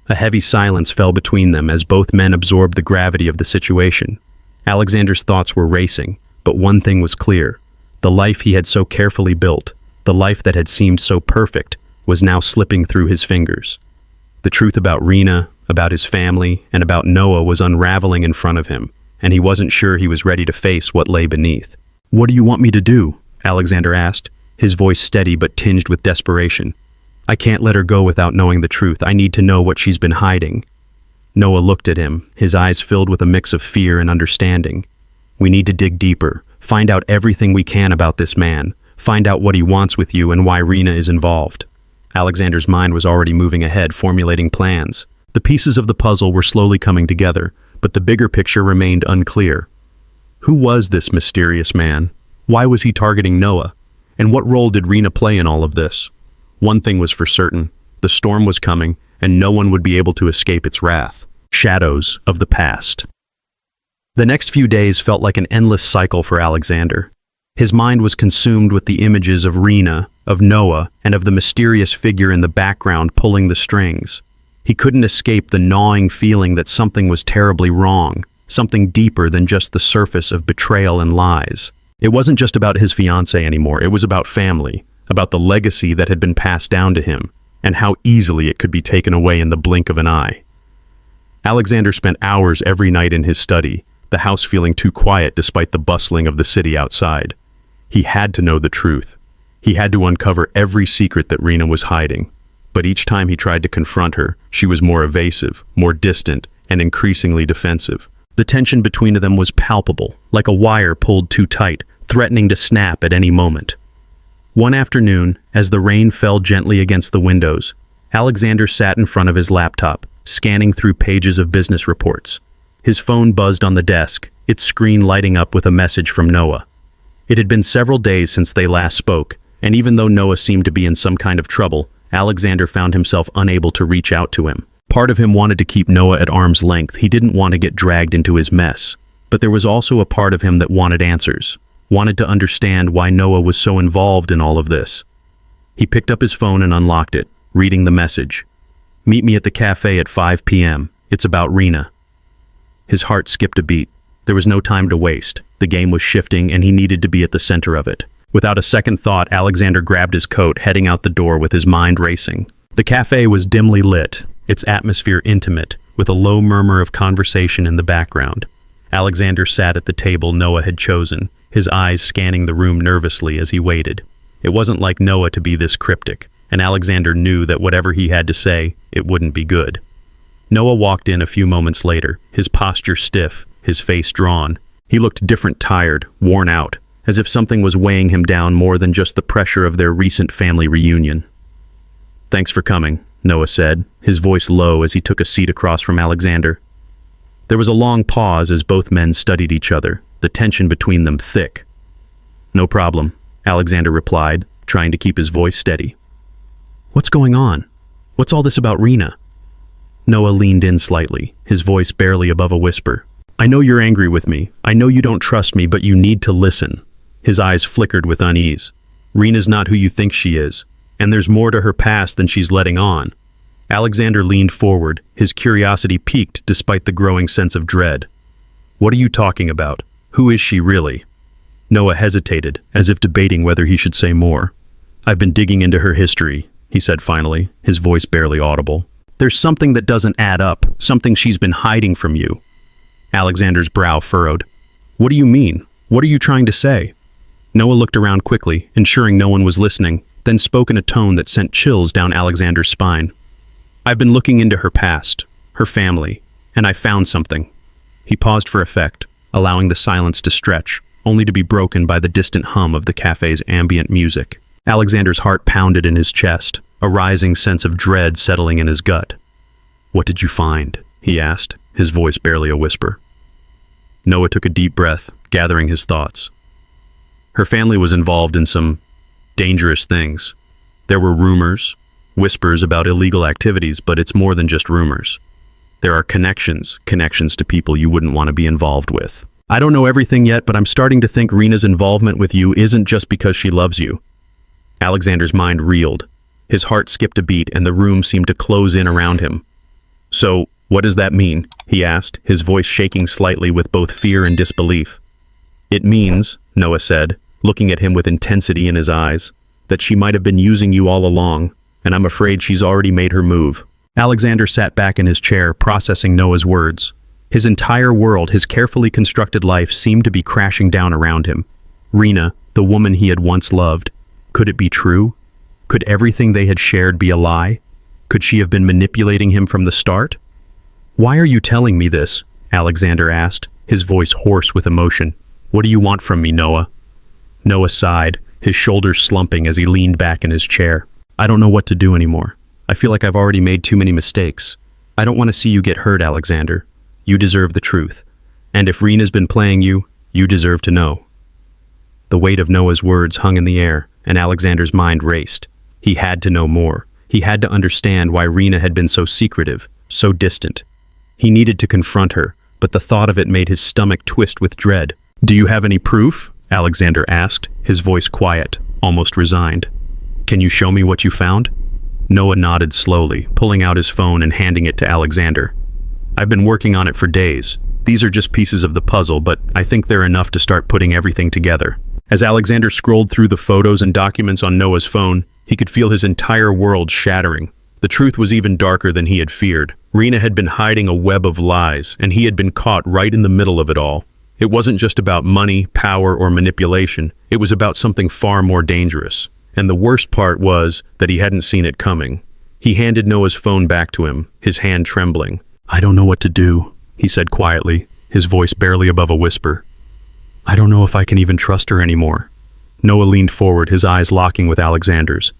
A heavy silence fell between them as both men absorbed the gravity of the situation. Alexander's thoughts were racing, but one thing was clear. The life he had so carefully built, the life that had seemed so perfect, was now slipping through his fingers. The truth about Rena, about his family, and about Noah was unraveling in front of him, and he wasn't sure he was ready to face what lay beneath. What do you want me to do? Alexander asked, his voice steady but tinged with desperation. I can't let her go without knowing the truth. I need to know what she's been hiding. Noah looked at him, his eyes filled with a mix of fear and understanding. We need to dig deeper, find out everything we can about this man, find out what he wants with you and why Rena is involved. Alexander's mind was already moving ahead, formulating plans. The pieces of the puzzle were slowly coming together, but the bigger picture remained unclear. Who was this mysterious man? Why was he targeting Noah? And what role did Rena play in all of this? One thing was for certain. The storm was coming, and no one would be able to escape its wrath. Shadows of the past. The next few days felt like an endless cycle for Alexander. His mind was consumed with the images of Rena, of Noah, and of the mysterious figure in the background pulling the strings. He couldn't escape the gnawing feeling that something was terribly wrong, something deeper than just the surface of betrayal and lies. It wasn't just about his fiancée anymore, it was about family, about the legacy that had been passed down to him, and how easily it could be taken away in the blink of an eye. Alexander spent hours every night in his study, the house feeling too quiet despite the bustling of the city outside. He had to know the truth. He had to uncover every secret that Rena was hiding. But each time he tried to confront her, she was more evasive, more distant, and increasingly defensive. The tension between them was palpable, like a wire pulled too tight, threatening to snap at any moment. One afternoon, as the rain fell gently against the windows, Alexander sat in front of his laptop, scanning through pages of business reports. His phone buzzed on the desk, its screen lighting up with a message from Noah. It had been several days since they last spoke, and even though Noah seemed to be in some kind of trouble, Alexander found himself unable to reach out to him. Part of him wanted to keep Noah at arm's length. He didn't want to get dragged into his mess. But there was also a part of him that wanted answers, wanted to understand why Noah was so involved in all of this. He picked up his phone and unlocked it, reading the message. Meet me at the cafe at 5 p.m. It's about Rena. His heart skipped a beat. There was no time to waste. The game was shifting and he needed to be at the center of it. Without a second thought, Alexander grabbed his coat, heading out the door with his mind racing. The cafe was dimly lit, its atmosphere intimate, with a low murmur of conversation in the background. Alexander sat at the table Noah had chosen, his eyes scanning the room nervously as he waited. It wasn't like Noah to be this cryptic, and Alexander knew that whatever he had to say, it wouldn't be good. Noah walked in a few moments later, his posture stiff, his face drawn. He looked different, tired, worn out, as if something was weighing him down more than just the pressure of their recent family reunion. Thanks for coming, Noah said, his voice low as he took a seat across from Alexander. There was a long pause as both men studied each other, the tension between them thick. No problem, Alexander replied, trying to keep his voice steady. What's going on? What's all this about Rena? Noah leaned in slightly, his voice barely above a whisper. I know you're angry with me. I know you don't trust me, but you need to listen. His eyes flickered with unease. Rena's not who you think she is, and there's more to her past than she's letting on. Alexander leaned forward, his curiosity piqued despite the growing sense of dread. What are you talking about? Who is she really? Noah hesitated, as if debating whether he should say more. I've been digging into her history, he said finally, his voice barely audible. There's something that doesn't add up, something she's been hiding from you. Alexander's brow furrowed. What do you mean? What are you trying to say? Noah looked around quickly, ensuring no one was listening, then spoke in a tone that sent chills down Alexander's spine. I've been looking into her past, her family, and I found something. He paused for effect, allowing the silence to stretch, only to be broken by the distant hum of the cafe's ambient music. Alexander's heart pounded in his chest, a rising sense of dread settling in his gut. What did you find? He asked, his voice barely a whisper. Noah took a deep breath, gathering his thoughts. Her family was involved in some dangerous things. There were rumors, whispers about illegal activities, but it's more than just rumors. There are connections to people you wouldn't want to be involved with. I don't know everything yet, but I'm starting to think Rena's involvement with you isn't just because she loves you. Alexander's mind reeled. His heart skipped a beat and the room seemed to close in around him. So, what does that mean? He asked, his voice shaking slightly with both fear and disbelief. It means, Noah said, looking at him with intensity in his eyes, that she might have been using you all along, and I'm afraid she's already made her move. Alexander sat back in his chair, processing Noah's words. His entire world, his carefully constructed life, seemed to be crashing down around him. Rena, the woman he had once loved. Could it be true? Could everything they had shared be a lie? Could she have been manipulating him from the start? Why are you telling me this? Alexander asked, his voice hoarse with emotion. What do you want from me, Noah? Noah sighed, his shoulders slumping as he leaned back in his chair. I don't know what to do anymore. I feel like I've already made too many mistakes. I don't want to see you get hurt, Alexander. You deserve the truth. And if Rena's been playing you, you deserve to know. The weight of Noah's words hung in the air, and Alexander's mind raced. He had to know more. He had to understand why Rena had been so secretive, so distant. He needed to confront her, but the thought of it made his stomach twist with dread. Do you have any proof? Alexander asked, his voice quiet, almost resigned. Can you show me what you found? Noah nodded slowly, pulling out his phone and handing it to Alexander. I've been working on it for days. These are just pieces of the puzzle, but I think they're enough to start putting everything together. As Alexander scrolled through the photos and documents on Noah's phone, he could feel his entire world shattering. The truth was even darker than he had feared. Rena had been hiding a web of lies, and he had been caught right in the middle of it all. It wasn't just about money, power, or manipulation. It was about something far more dangerous. And the worst part was that he hadn't seen it coming. He handed Noah's phone back to him, his hand trembling. I don't know what to do, he said quietly, his voice barely above a whisper. I don't know if I can even trust her anymore. Noah leaned forward, his eyes locking with Alexander's.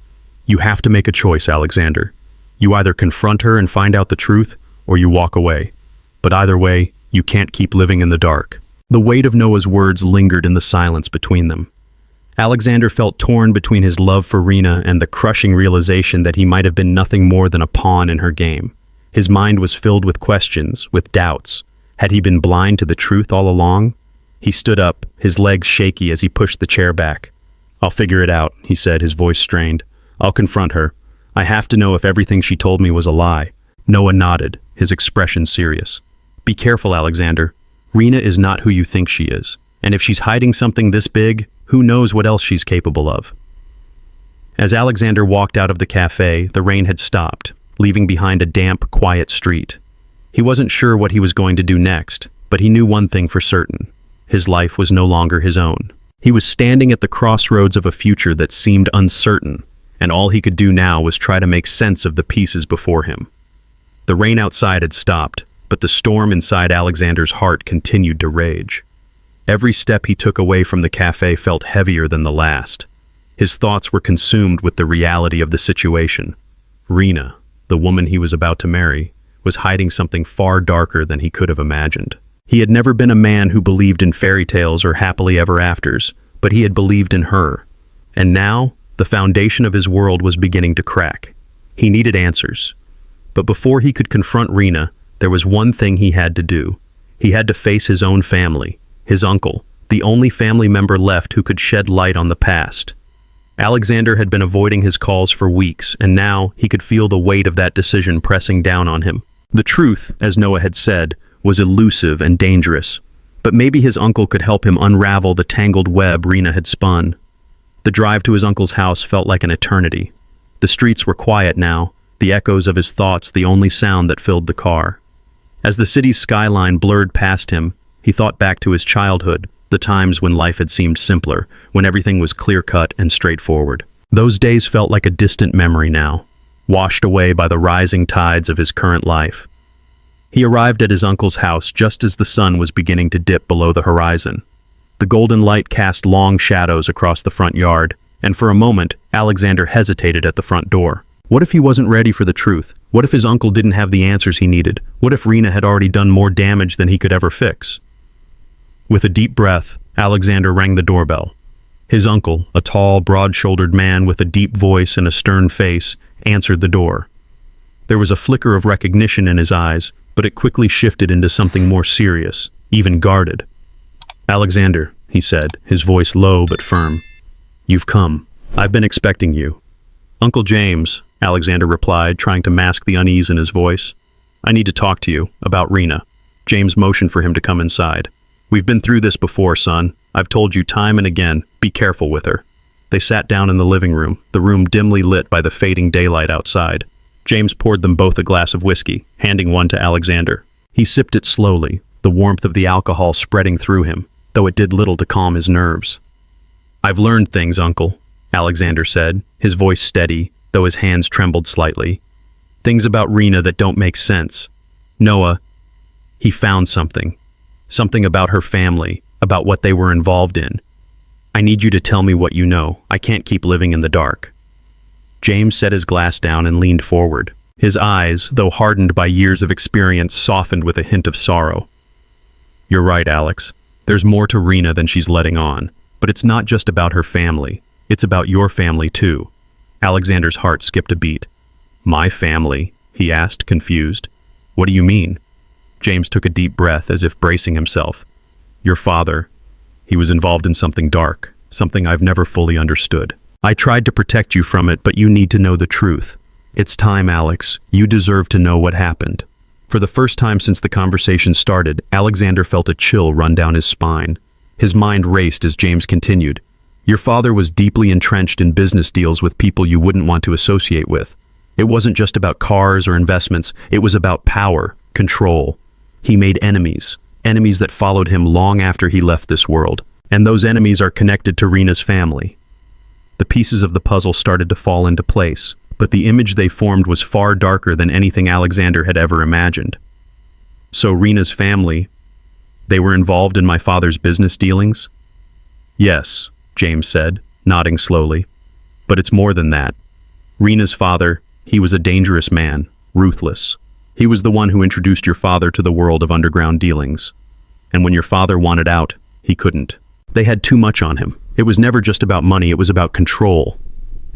You have to make a choice, Alexander. You either confront her and find out the truth, or you walk away. But either way, you can't keep living in the dark. The weight of Noah's words lingered in the silence between them. Alexander felt torn between his love for Rena and the crushing realization that he might have been nothing more than a pawn in her game. His mind was filled with questions, with doubts. Had he been blind to the truth all along? He stood up, his legs shaky as he pushed the chair back. I'll figure it out, he said, his voice strained. I'll confront her. I have to know if everything she told me was a lie. Noah nodded, his expression serious. Be careful, Alexander. Rena is not who you think she is. And if she's hiding something this big, who knows what else she's capable of? As Alexander walked out of the cafe, the rain had stopped, leaving behind a damp, quiet street. He wasn't sure what he was going to do next, but he knew one thing for certain. His life was no longer his own. He was standing at the crossroads of a future that seemed uncertain, and all he could do now was try to make sense of the pieces before him. The rain outside had stopped, but the storm inside Alexander's heart continued to rage. Every step he took away from the cafe felt heavier than the last. His thoughts were consumed with the reality of the situation. Rena, the woman he was about to marry, was hiding something far darker than he could have imagined. He had never been a man who believed in fairy tales or happily ever afters, but he had believed in her. And now, the foundation of his world was beginning to crack. He needed answers. But before he could confront Rena, there was one thing he had to do. He had to face his own family, his uncle, the only family member left who could shed light on the past. Alexander had been avoiding his calls for weeks, and now he could feel the weight of that decision pressing down on him. The truth, as Noah had said, was elusive and dangerous, but maybe his uncle could help him unravel the tangled web Rena had spun. The drive to his uncle's house felt like an eternity. The streets were quiet now, the echoes of his thoughts the only sound that filled the car. As the city's skyline blurred past him, he thought back to his childhood, the times when life had seemed simpler, when everything was clear-cut and straightforward. Those days felt like a distant memory now, washed away by the rising tides of his current life. He arrived at his uncle's house just as the sun was beginning to dip below the horizon. The golden light cast long shadows across the front yard, and for a moment, Alexander hesitated at the front door. What if he wasn't ready for the truth? What if his uncle didn't have the answers he needed? What if Rena had already done more damage than he could ever fix? With a deep breath, Alexander rang the doorbell. His uncle, a tall, broad-shouldered man with a deep voice and a stern face, answered the door. There was a flicker of recognition in his eyes, but it quickly shifted into something more serious, even guarded. "Alexander," he said, his voice low but firm. "You've come. I've been expecting you." "Uncle James," Alexander replied, trying to mask the unease in his voice. "I need to talk to you about Rena." James motioned for him to come inside. "We've been through this before, son. I've told you time and again, be careful with her." They sat down in the living room, the room dimly lit by the fading daylight outside. James poured them both a glass of whiskey, handing one to Alexander. He sipped it slowly, the warmth of the alcohol spreading through him, though it did little to calm his nerves. "I've learned things, Uncle," Alexander said, his voice steady, though his hands trembled slightly. "Things about Rena that don't make sense. Noah, he found something. Something about her family, about what they were involved in. I need you to tell me what you know. I can't keep living in the dark." James set his glass down and leaned forward. His eyes, though hardened by years of experience, softened with a hint of sorrow. "You're right, Alex. There's more to Rena than she's letting on. But it's not just about her family. It's about your family, too." Alexander's heart skipped a beat. "My family?" he asked, confused. "What do you mean?" James took a deep breath, as if bracing himself. "Your father. He was involved in something dark, something I've never fully understood. I tried to protect you from it, but you need to know the truth. It's time, Alex. You deserve to know what happened." For the first time since the conversation started, Alexander felt a chill run down his spine. His mind raced as James continued. "Your father was deeply entrenched in business deals with people you wouldn't want to associate with. It wasn't just about cars or investments, it was about power, control. He made enemies that followed him long after he left this world, and those enemies are connected to Rena's family." The pieces of the puzzle started to fall into place, but the image they formed was far darker than anything Alexander had ever imagined. "So Rena's family, they were involved in my father's business dealings?" "Yes," James said, nodding slowly. "But it's more than that. Rena's father, he was a dangerous man, ruthless. He was the one who introduced your father to the world of underground dealings. And when your father wanted out, he couldn't. They had too much on him. It was never just about money, it was about control.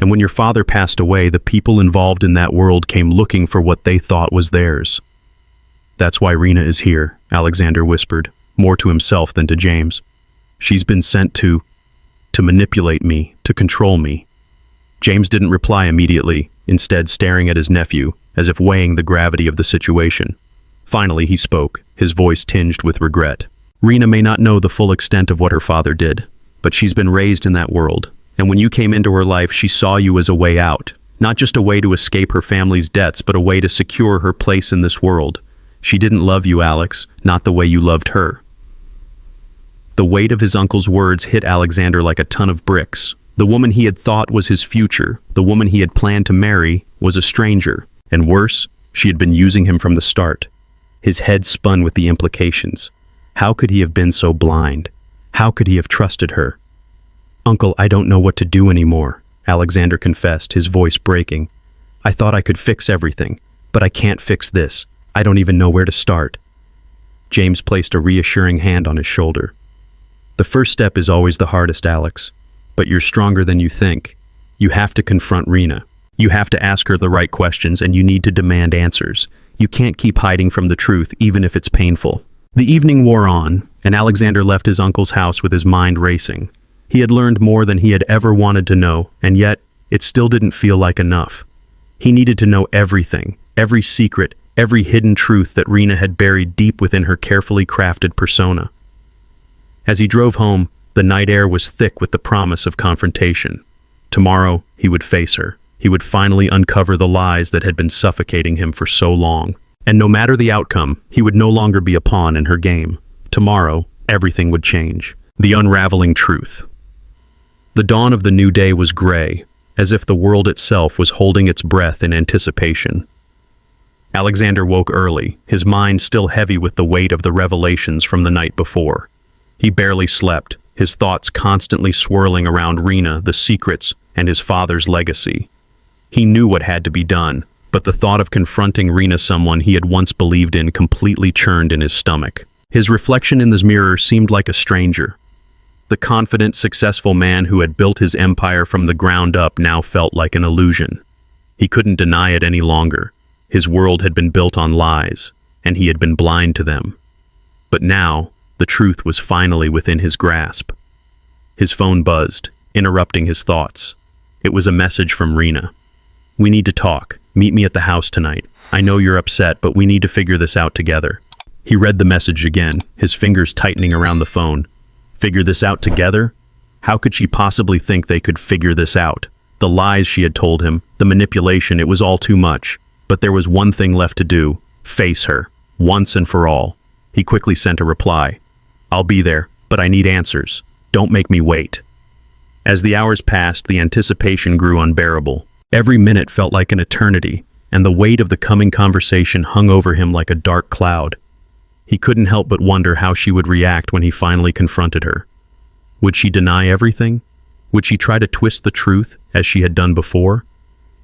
And when your father passed away, the people involved in that world came looking for what they thought was theirs." "That's why Rena is here," Alexander whispered, more to himself than to James. "She's been sent to manipulate me, to control me." James didn't reply immediately, instead staring at his nephew, as if weighing the gravity of the situation. Finally, he spoke, his voice tinged with regret. "Rena may not know the full extent of what her father did, but she's been raised in that world, and when you came into her life, she saw you as a way out, not just a way to escape her family's debts, but a way to secure her place in this world. She didn't love you, Alex, not the way you loved her." The weight of his uncle's words hit Alexander like a ton of bricks. The woman he had thought was his future, the woman he had planned to marry, was a stranger. And worse, she had been using him from the start. His head spun with the implications. How could he have been so blind? How could he have trusted her? "Uncle, I don't know what to do anymore," Alexander confessed, his voice breaking. "I thought I could fix everything, but I can't fix this. I don't even know where to start." James placed a reassuring hand on his shoulder. "The first step is always the hardest, Alex. But you're stronger than you think. You have to confront Rena. You have to ask her the right questions, and you need to demand answers. You can't keep hiding from the truth, even if it's painful." The evening wore on, and Alexander left his uncle's house with his mind racing. He had learned more than he had ever wanted to know, and yet, it still didn't feel like enough. He needed to know everything, every secret, every hidden truth that Rena had buried deep within her carefully crafted persona. As he drove home, the night air was thick with the promise of confrontation. Tomorrow, he would face her. He would finally uncover the lies that had been suffocating him for so long. And no matter the outcome, he would no longer be a pawn in her game. Tomorrow, everything would change. The unraveling truth. The dawn of the new day was gray, as if the world itself was holding its breath in anticipation. Alexander woke early, his mind still heavy with the weight of the revelations from the night before. He barely slept, his thoughts constantly swirling around Rena, the secrets, and his father's legacy. He knew what had to be done, but the thought of confronting Rena, someone he had once believed in, completely churned in his stomach. His reflection in the mirror seemed like a stranger. The confident, successful man who had built his empire from the ground up now felt like an illusion. He couldn't deny it any longer. His world had been built on lies, and he had been blind to them. But now, the truth was finally within his grasp. His phone buzzed, interrupting his thoughts. It was a message from Rena. "We need to talk. Meet me at the house tonight. I know you're upset, but we need to figure this out together." He read the message again, his fingers tightening around the phone. Figure this out together? How could she possibly think they could figure this out? The lies she had told him, the manipulation, it was all too much. But there was one thing left to do: face her, once and for all. He quickly sent a reply. "I'll be there, but I need answers. Don't make me wait." As the hours passed, the anticipation grew unbearable. Every minute felt like an eternity, and the weight of the coming conversation hung over him like a dark cloud. He couldn't help but wonder how she would react when he finally confronted her. Would she deny everything? Would she try to twist the truth, as she had done before?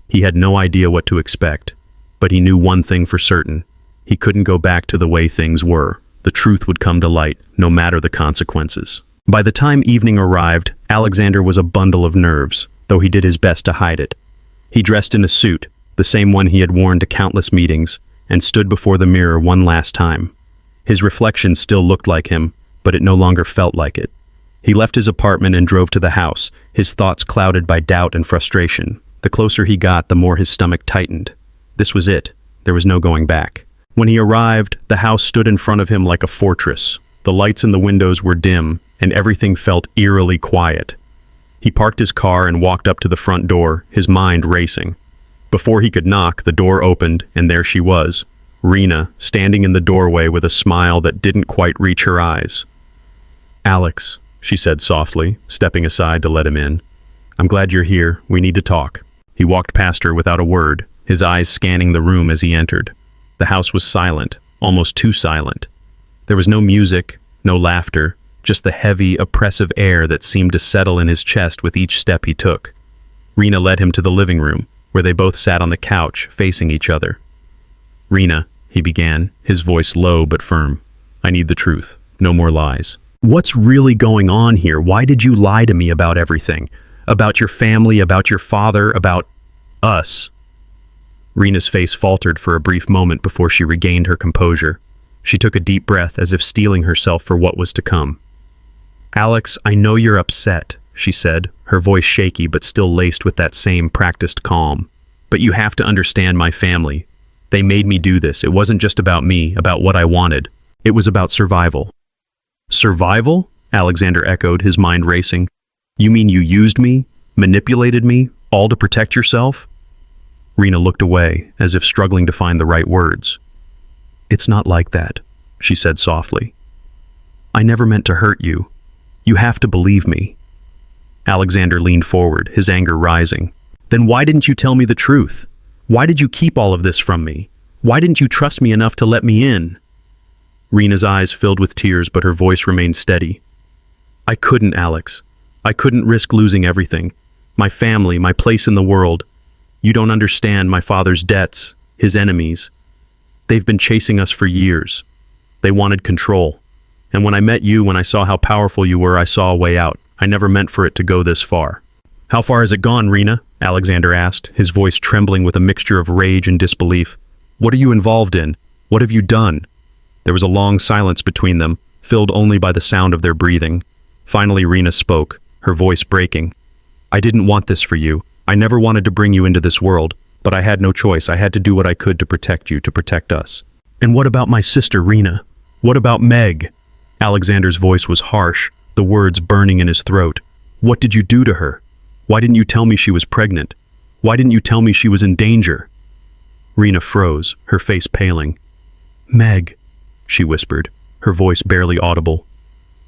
He had no idea what to expect, but he knew one thing for certain. He couldn't go back to the way things were. The truth would come to light, no matter the consequences. By the time evening arrived, Alexander was a bundle of nerves, though he did his best to hide it. He dressed in a suit, the same one he had worn to countless meetings, and stood before the mirror one last time. His reflection still looked like him, but it no longer felt like it. He left his apartment and drove to the house, his thoughts clouded by doubt and frustration. The closer he got, the more his stomach tightened. This was it. There was no going back. When he arrived, the house stood in front of him like a fortress. The lights in the windows were dim, and everything felt eerily quiet. He parked his car and walked up to the front door, his mind racing. Before he could knock, the door opened, and there she was, Rena, standing in the doorway with a smile that didn't quite reach her eyes. "Alex," she said softly, stepping aside to let him in. "I'm glad you're here. We need to talk." He walked past her without a word, his eyes scanning the room as he entered. The house was silent, almost too silent. There was no music, no laughter, just the heavy, oppressive air that seemed to settle in his chest with each step he took. Rena led him to the living room, where they both sat on the couch, facing each other. "Rena," he began, his voice low but firm. "I need the truth. No more lies. What's really going on here? Why did you lie to me about everything? About your family, about your father, about us?" Rena's face faltered for a brief moment before she regained her composure. She took a deep breath as if steeling herself for what was to come. "Alex, I know you're upset," she said, her voice shaky but still laced with that same practiced calm. "But you have to understand my family. They made me do this. It wasn't just about me, about what I wanted. It was about survival." "Survival?" Alexander echoed, his mind racing. "You mean you used me, manipulated me, all to protect yourself?" Rena looked away, as if struggling to find the right words. "It's not like that," she said softly. "I never meant to hurt you. You have to believe me." Alexander leaned forward, his anger rising. "Then why didn't you tell me the truth? Why did you keep all of this from me? Why didn't you trust me enough to let me in?" Rena's eyes filled with tears, but her voice remained steady. "I couldn't, Alex. I couldn't risk losing everything. My family, my place in the world. You don't understand my father's debts, his enemies. They've been chasing us for years. They wanted control. And when I met you, when I saw how powerful you were, I saw a way out. I never meant for it to go this far." "How far has it gone, Rena?" Alexander asked, his voice trembling with a mixture of rage and disbelief. "What are you involved in? What have you done?" There was a long silence between them, filled only by the sound of their breathing. Finally, Rena spoke, her voice breaking. "I didn't want this for you. I never wanted to bring you into this world, but I had no choice. I had to do what I could to protect you, to protect us." "And what about my sister, Rena? What about Meg?" Alexander's voice was harsh, the words burning in his throat. "What did you do to her? Why didn't you tell me she was pregnant? Why didn't you tell me she was in danger?" Rena froze, her face paling. "Meg," she whispered, her voice barely audible.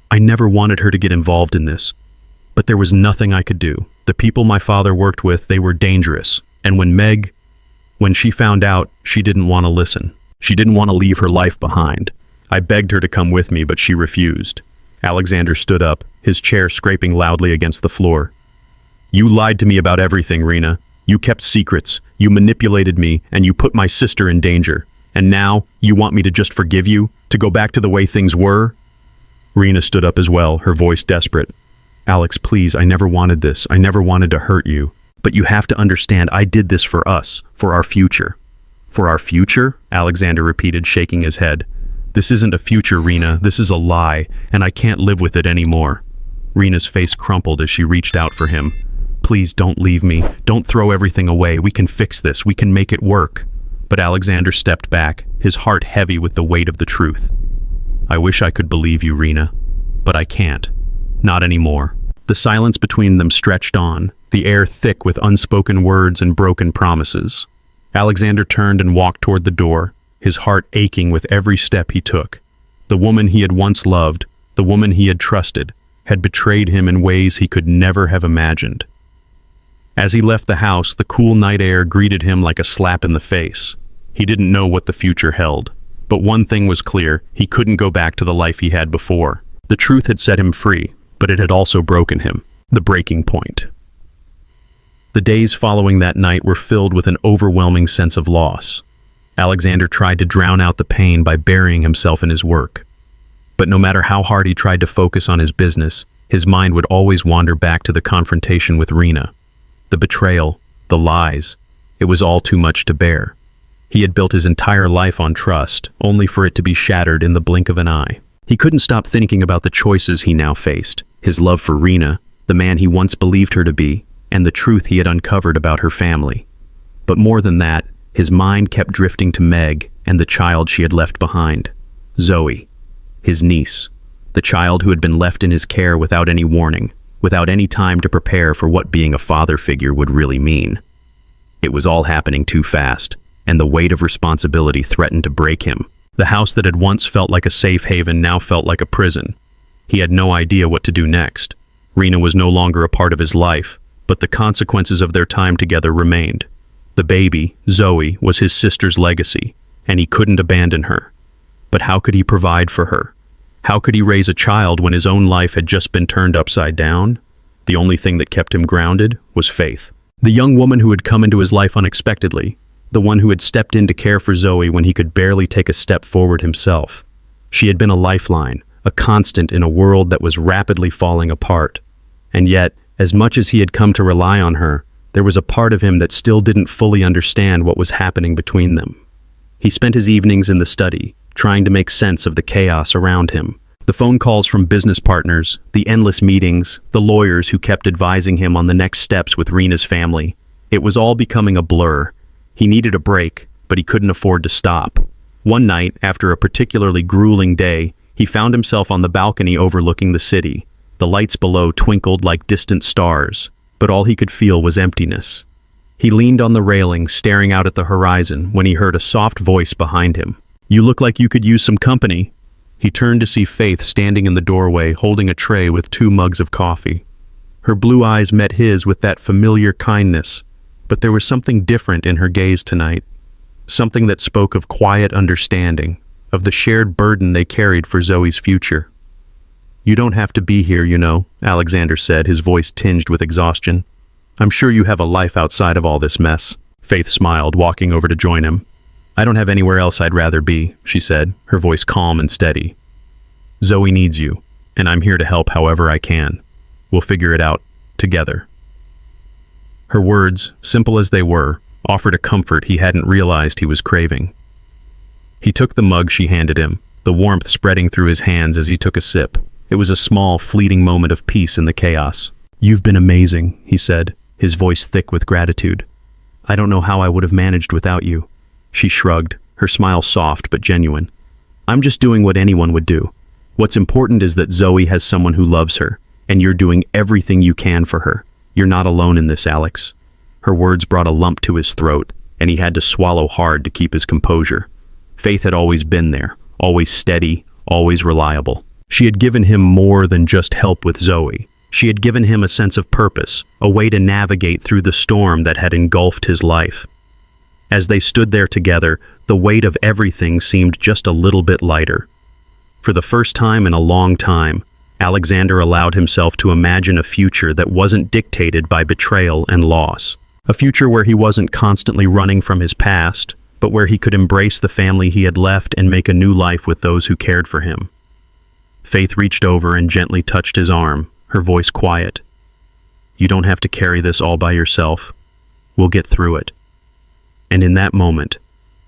"I never wanted her to get involved in this. But there was nothing I could do. The people my father worked with, they were dangerous. And when she found out, she didn't want to listen. She didn't want to leave her life behind. I begged her to come with me, but she refused." Alexander stood up, his chair scraping loudly against the floor. "You lied to me about everything, Rena. You kept secrets, you manipulated me, and you put my sister in danger. And now, you want me to just forgive you? To go back to the way things were?" Rena stood up as well, her voice desperate. Alex, please, I never wanted this. I never wanted to hurt you. But you have to understand, I did this for us, for our future. For our future? Alexander repeated, shaking his head. This isn't a future, Rena. This is a lie, and I can't live with it anymore. Rena's face crumpled as she reached out for him. Please don't leave me. Don't throw everything away. We can fix this. We can make it work. But Alexander stepped back, his heart heavy with the weight of the truth. I wish I could believe you, Rena, but I can't. Not anymore. The silence between them stretched on, the air thick with unspoken words and broken promises. Alexander turned and walked toward the door, his heart aching with every step he took. The woman he had once loved, the woman he had trusted, had betrayed him in ways he could never have imagined. As he left the house, the cool night air greeted him like a slap in the face. He didn't know what the future held. But one thing was clear, he couldn't go back to the life he had before. The truth had set him free, but it had also broken him. The breaking point. The days following that night were filled with an overwhelming sense of loss. Alexander tried to drown out the pain by burying himself in his work. But no matter how hard he tried to focus on his business, his mind would always wander back to the confrontation with Rena. The betrayal, the lies, it was all too much to bear. He had built his entire life on trust, only for it to be shattered in the blink of an eye. He couldn't stop thinking about the choices he now faced, his love for Rena, the man he once believed her to be, and the truth he had uncovered about her family. But more than that, his mind kept drifting to Meg and the child she had left behind. Zoe, his niece, the child who had been left in his care without any warning, without any time to prepare for what being a father figure would really mean. It was all happening too fast, and the weight of responsibility threatened to break him. The house that had once felt like a safe haven now felt like a prison. He had no idea what to do next. Rena was no longer a part of his life, but the consequences of their time together remained. The baby, Zoe, was his sister's legacy, and he couldn't abandon her. But how could he provide for her? How could he raise a child when his own life had just been turned upside down? The only thing that kept him grounded was faith. The young woman who had come into his life unexpectedly, the one who had stepped in to care for Zoe when he could barely take a step forward himself. She had been a lifeline, a constant in a world that was rapidly falling apart. And yet, as much as he had come to rely on her, there was a part of him that still didn't fully understand what was happening between them. He spent his evenings in the study, trying to make sense of the chaos around him. The phone calls from business partners, the endless meetings, the lawyers who kept advising him on the next steps with Rena's family. It was all becoming a blur. He needed a break, but he couldn't afford to stop. One night, after a particularly grueling day, he found himself on the balcony overlooking the city. The lights below twinkled like distant stars, but all he could feel was emptiness. He leaned on the railing, staring out at the horizon, when he heard a soft voice behind him. "You look like you could use some company." He turned to see Faith standing in the doorway, holding a tray with 2 mugs of coffee. Her blue eyes met his with that familiar kindness, but there was something different in her gaze tonight. Something that spoke of quiet understanding, of the shared burden they carried for Zoe's future. "You don't have to be here, you know," Alexander said, his voice tinged with exhaustion. "I'm sure you have a life outside of all this mess." Faith smiled, walking over to join him. "I don't have anywhere else I'd rather be," she said, her voice calm and steady. "Zoe needs you, and I'm here to help however I can. We'll figure it out, together." Her words, simple as they were, offered a comfort he hadn't realized he was craving. He took the mug she handed him, the warmth spreading through his hands as he took a sip. It was a small, fleeting moment of peace in the chaos. "You've been amazing," he said, his voice thick with gratitude. "I don't know how I would have managed without you." She shrugged, her smile soft but genuine. "I'm just doing what anyone would do. What's important is that Zoe has someone who loves her, and you're doing everything you can for her. You're not alone in this, Alex." Her words brought a lump to his throat, and he had to swallow hard to keep his composure. Faith had always been there, always steady, always reliable. She had given him more than just help with Zoe. She had given him a sense of purpose, a way to navigate through the storm that had engulfed his life. As they stood there together, the weight of everything seemed just a little bit lighter. For the first time in a long time, Alexander allowed himself to imagine a future that wasn't dictated by betrayal and loss. A future where he wasn't constantly running from his past, but where he could embrace the family he had left and make a new life with those who cared for him. Faith reached over and gently touched his arm, her voice quiet. "You don't have to carry this all by yourself. We'll get through it." And in that moment,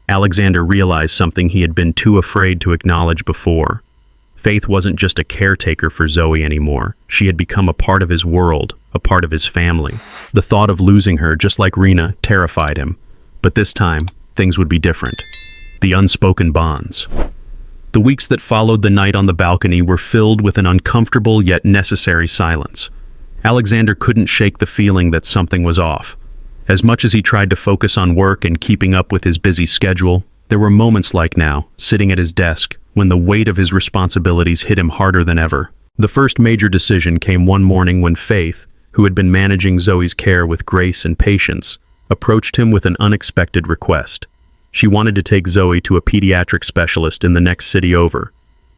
Alexander realized something he had been too afraid to acknowledge before. Faith wasn't just a caretaker for Zoe anymore. She had become a part of his world, a part of his family. The thought of losing her, just like Rena, terrified him. But this time, things would be different. The unspoken bonds. The weeks that followed the night on the balcony were filled with an uncomfortable yet necessary silence. Alexander couldn't shake the feeling that something was off. As much as he tried to focus on work and keeping up with his busy schedule, there were moments like now, sitting at his desk, when the weight of his responsibilities hit him harder than ever. The first major decision came one morning when Faith, who had been managing Zoe's care with grace and patience, approached him with an unexpected request. She wanted to take Zoe to a pediatric specialist in the next city over.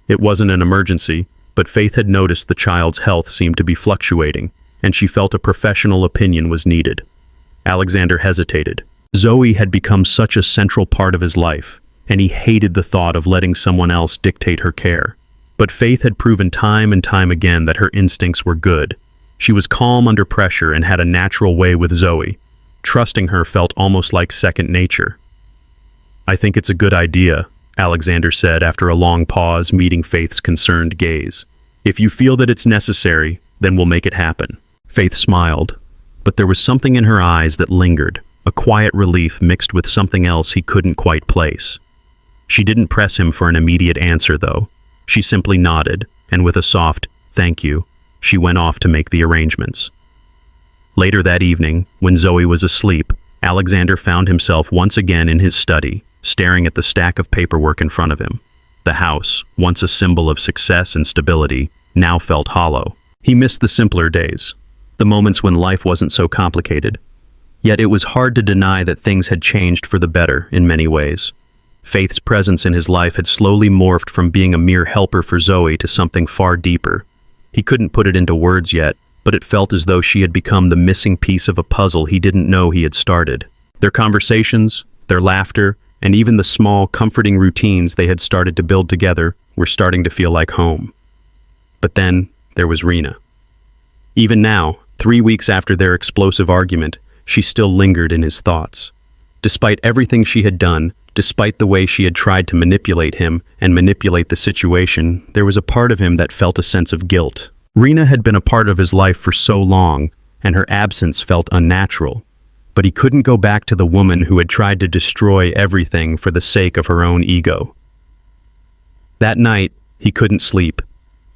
It wasn't an emergency, but Faith had noticed the child's health seemed to be fluctuating, and she felt a professional opinion was needed. Alexander hesitated. Zoe had become such a central part of his life, and he hated the thought of letting someone else dictate her care. But Faith had proven time and time again that her instincts were good. She was calm under pressure and had a natural way with Zoe. Trusting her felt almost like second nature. "I think it's a good idea," Alexander said after a long pause, meeting Faith's concerned gaze. "If you feel that it's necessary, then we'll make it happen." Faith smiled, but there was something in her eyes that lingered, a quiet relief mixed with something else he couldn't quite place. She didn't press him for an immediate answer, though. She simply nodded, and with a soft, "Thank you," she went off to make the arrangements. Later that evening, when Zoe was asleep, Alexander found himself once again in his study, staring at the stack of paperwork in front of him. The house, once a symbol of success and stability, now felt hollow. He missed the simpler days, the moments when life wasn't so complicated. Yet it was hard to deny that things had changed for the better in many ways. Faith's presence in his life had slowly morphed from being a mere helper for Zoe to something far deeper. He couldn't put it into words yet, but it felt as though she had become the missing piece of a puzzle he didn't know he had started. Their conversations, their laughter, and even the small, comforting routines they had started to build together were starting to feel like home. But then, there was Rena. Even now, 3 weeks after their explosive argument, she still lingered in his thoughts. Despite everything she had done, despite the way she had tried to manipulate him and manipulate the situation, there was a part of him that felt a sense of guilt. Rena had been a part of his life for so long, and her absence felt unnatural. But he couldn't go back to the woman who had tried to destroy everything for the sake of her own ego. That night, he couldn't sleep.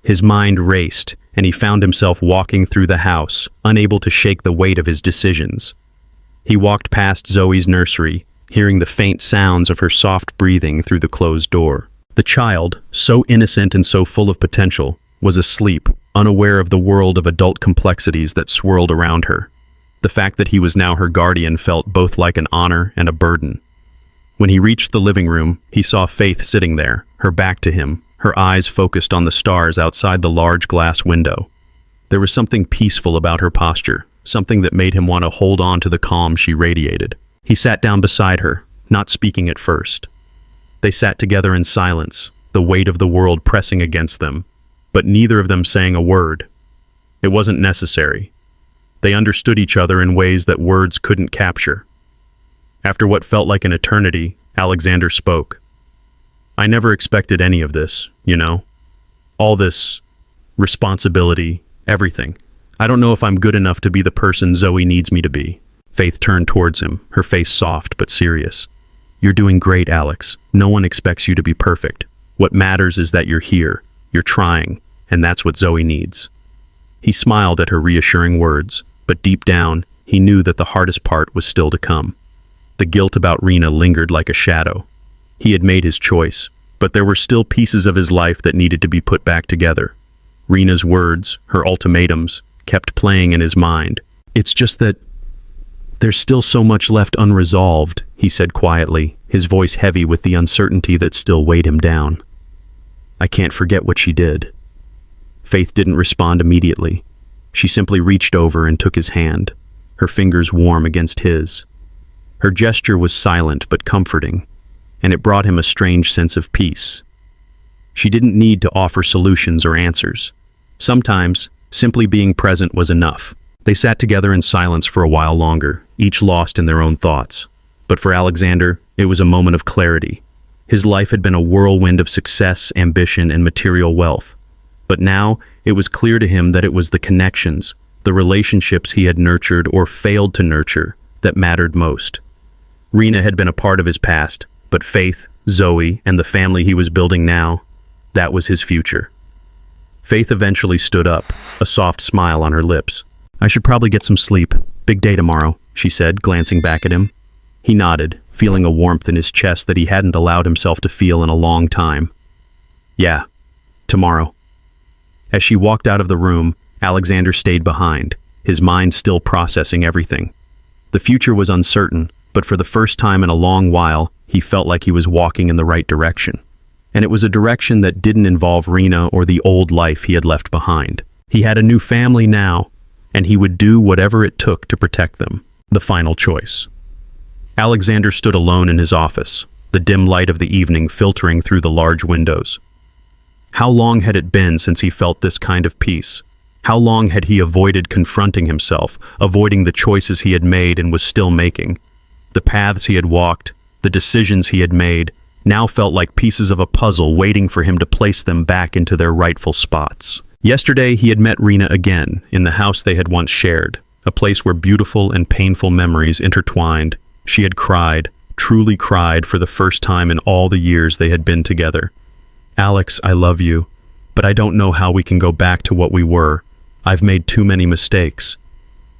His mind raced, and he found himself walking through the house, unable to shake the weight of his decisions. He walked past Zoe's nursery, hearing the faint sounds of her soft breathing through the closed door. The child, so innocent and so full of potential, was asleep, unaware of the world of adult complexities that swirled around her. The fact that he was now her guardian felt both like an honor and a burden. When he reached the living room, he saw Faith sitting there, her back to him, her eyes focused on the stars outside the large glass window. There was something peaceful about her posture, something that made him want to hold on to the calm she radiated. He sat down beside her, not speaking at first. They sat together in silence, the weight of the world pressing against them, but neither of them saying a word. It wasn't necessary. They understood each other in ways that words couldn't capture. After what felt like an eternity, Alexander spoke. "I never expected any of this, you know? All this responsibility, everything. I don't know if I'm good enough to be the person Zoe needs me to be." Faith turned towards him, her face soft but serious. "You're doing great, Alex. No one expects you to be perfect. What matters is that you're here, you're trying, and that's what Zoe needs." He smiled at her reassuring words, but deep down, he knew that the hardest part was still to come. The guilt about Rena lingered like a shadow. He had made his choice, but there were still pieces of his life that needed to be put back together. Rena's words, her ultimatums, kept playing in his mind. "It's just that there's still so much left unresolved," he said quietly, his voice heavy with the uncertainty that still weighed him down. "I can't forget what she did." Faith didn't respond immediately. She simply reached over and took his hand, her fingers warm against his. Her gesture was silent but comforting, and it brought him a strange sense of peace. She didn't need to offer solutions or answers. Sometimes, Simply being present was enough. They sat together in silence for a while longer, each lost in their own thoughts. But for Alexander, it was a moment of clarity. His life had been a whirlwind of success, ambition, and material wealth. But now, it was clear to him that it was the connections, the relationships he had nurtured or failed to nurture, that mattered most. Rena had been a part of his past, but Faith, Zoe, and the family he was building now, that was his future. Faith eventually stood up, a soft smile on her lips. "I should probably get some sleep. Big day tomorrow," she said, glancing back at him. He nodded, feeling a warmth in his chest that he hadn't allowed himself to feel in a long time. "Yeah, tomorrow." As she walked out of the room, Alexander stayed behind, his mind still processing everything. The future was uncertain, but for the first time in a long while, he felt like he was walking in the right direction. And it was a direction that didn't involve Rena or the old life he had left behind. He had a new family now, and he would do whatever it took to protect them. The final choice. Alexander stood alone in his office, the dim light of the evening filtering through the large windows. How long had it been since he felt this kind of peace? How long had he avoided confronting himself, avoiding the choices he had made and was still making? The paths he had walked, the decisions he had made, now felt like pieces of a puzzle waiting for him to place them back into their rightful spots. Yesterday, he had met Rena again, in the house they had once shared, a place where beautiful and painful memories intertwined. She had cried, truly cried for the first time in all the years they had been together. "Alex, I love you, but I don't know how we can go back to what we were. I've made too many mistakes."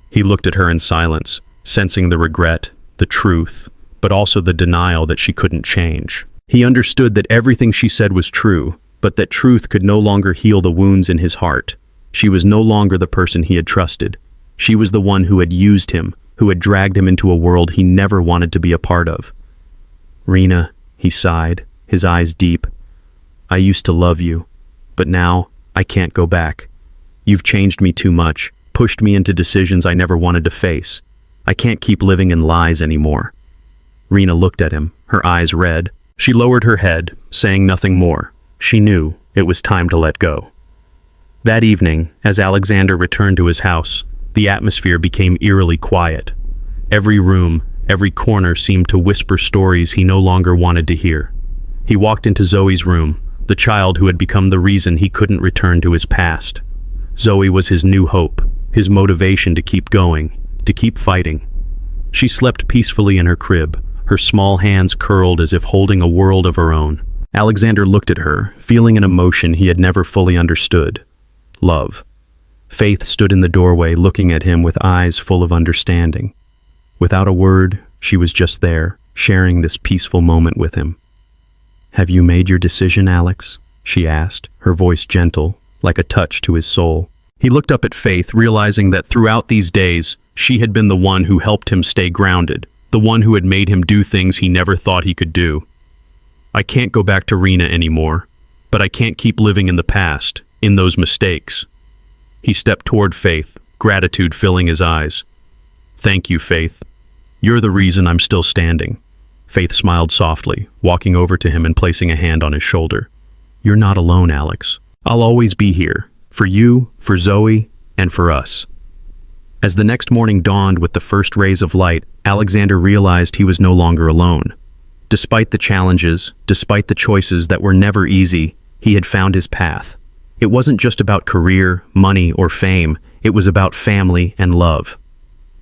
He looked at her in silence, sensing the regret, the truth, but also the denial that she couldn't change. He understood that everything she said was true, but that truth could no longer heal the wounds in his heart. She was no longer the person he had trusted. She was the one who had used him, who had dragged him into a world he never wanted to be a part of. "Rena," he sighed, his eyes deep. "I used to love you, but now I can't go back. You've changed me too much, pushed me into decisions I never wanted to face. I can't keep living in lies anymore." Rena looked at him, her eyes red. She lowered her head, saying nothing more. She knew it was time to let go. That evening, as Alexander returned to his house, the atmosphere became eerily quiet. Every room, every corner seemed to whisper stories he no longer wanted to hear. He walked into Zoe's room, the child who had become the reason he couldn't return to his past. Zoe was his new hope, his motivation to keep going, to keep fighting. She slept peacefully in her crib, her small hands curled as if holding a world of her own. Alexander looked at her, feeling an emotion he had never fully understood. Love. Faith stood in the doorway, looking at him with eyes full of understanding. Without a word, she was just there, sharing this peaceful moment with him. "Have you made your decision, Alex?" she asked, her voice gentle, like a touch to his soul. He looked up at Faith, realizing that throughout these days, she had been the one who helped him stay grounded, the one who had made him do things he never thought he could do. "I can't go back to Rena anymore, but I can't keep living in the past, in those mistakes." He stepped toward Faith, gratitude filling his eyes. "Thank you, Faith. You're the reason I'm still standing." Faith smiled softly, walking over to him and placing a hand on his shoulder. "You're not alone, Alex. I'll always be here, for you, for Zoe, and for us." As the next morning dawned with the first rays of light, Alexander realized he was no longer alone. Despite the challenges, despite the choices that were never easy, he had found his path. It wasn't just about career, money, or fame. It was about family and love.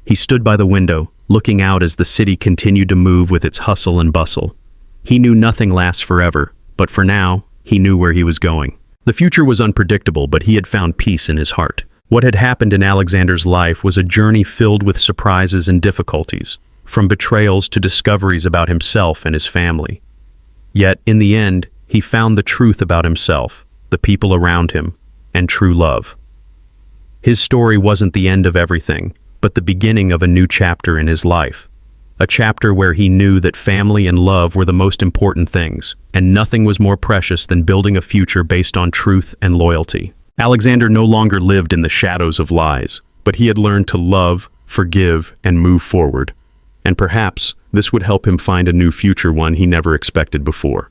He stood by the window, looking out as the city continued to move with its hustle and bustle. He knew nothing lasts forever, but for now, he knew where he was going. The future was unpredictable, but he had found peace in his heart. What had happened in Alexander's life was a journey filled with surprises and difficulties, from betrayals to discoveries about himself and his family. Yet, in the end, he found the truth about himself, the people around him, and true love. His story wasn't the end of everything, but the beginning of a new chapter in his life. A chapter where he knew that family and love were the most important things, and nothing was more precious than building a future based on truth and loyalty. Alexander no longer lived in the shadows of lies, but he had learned to love, forgive, and move forward. And perhaps this would help him find a new future, one he never expected before.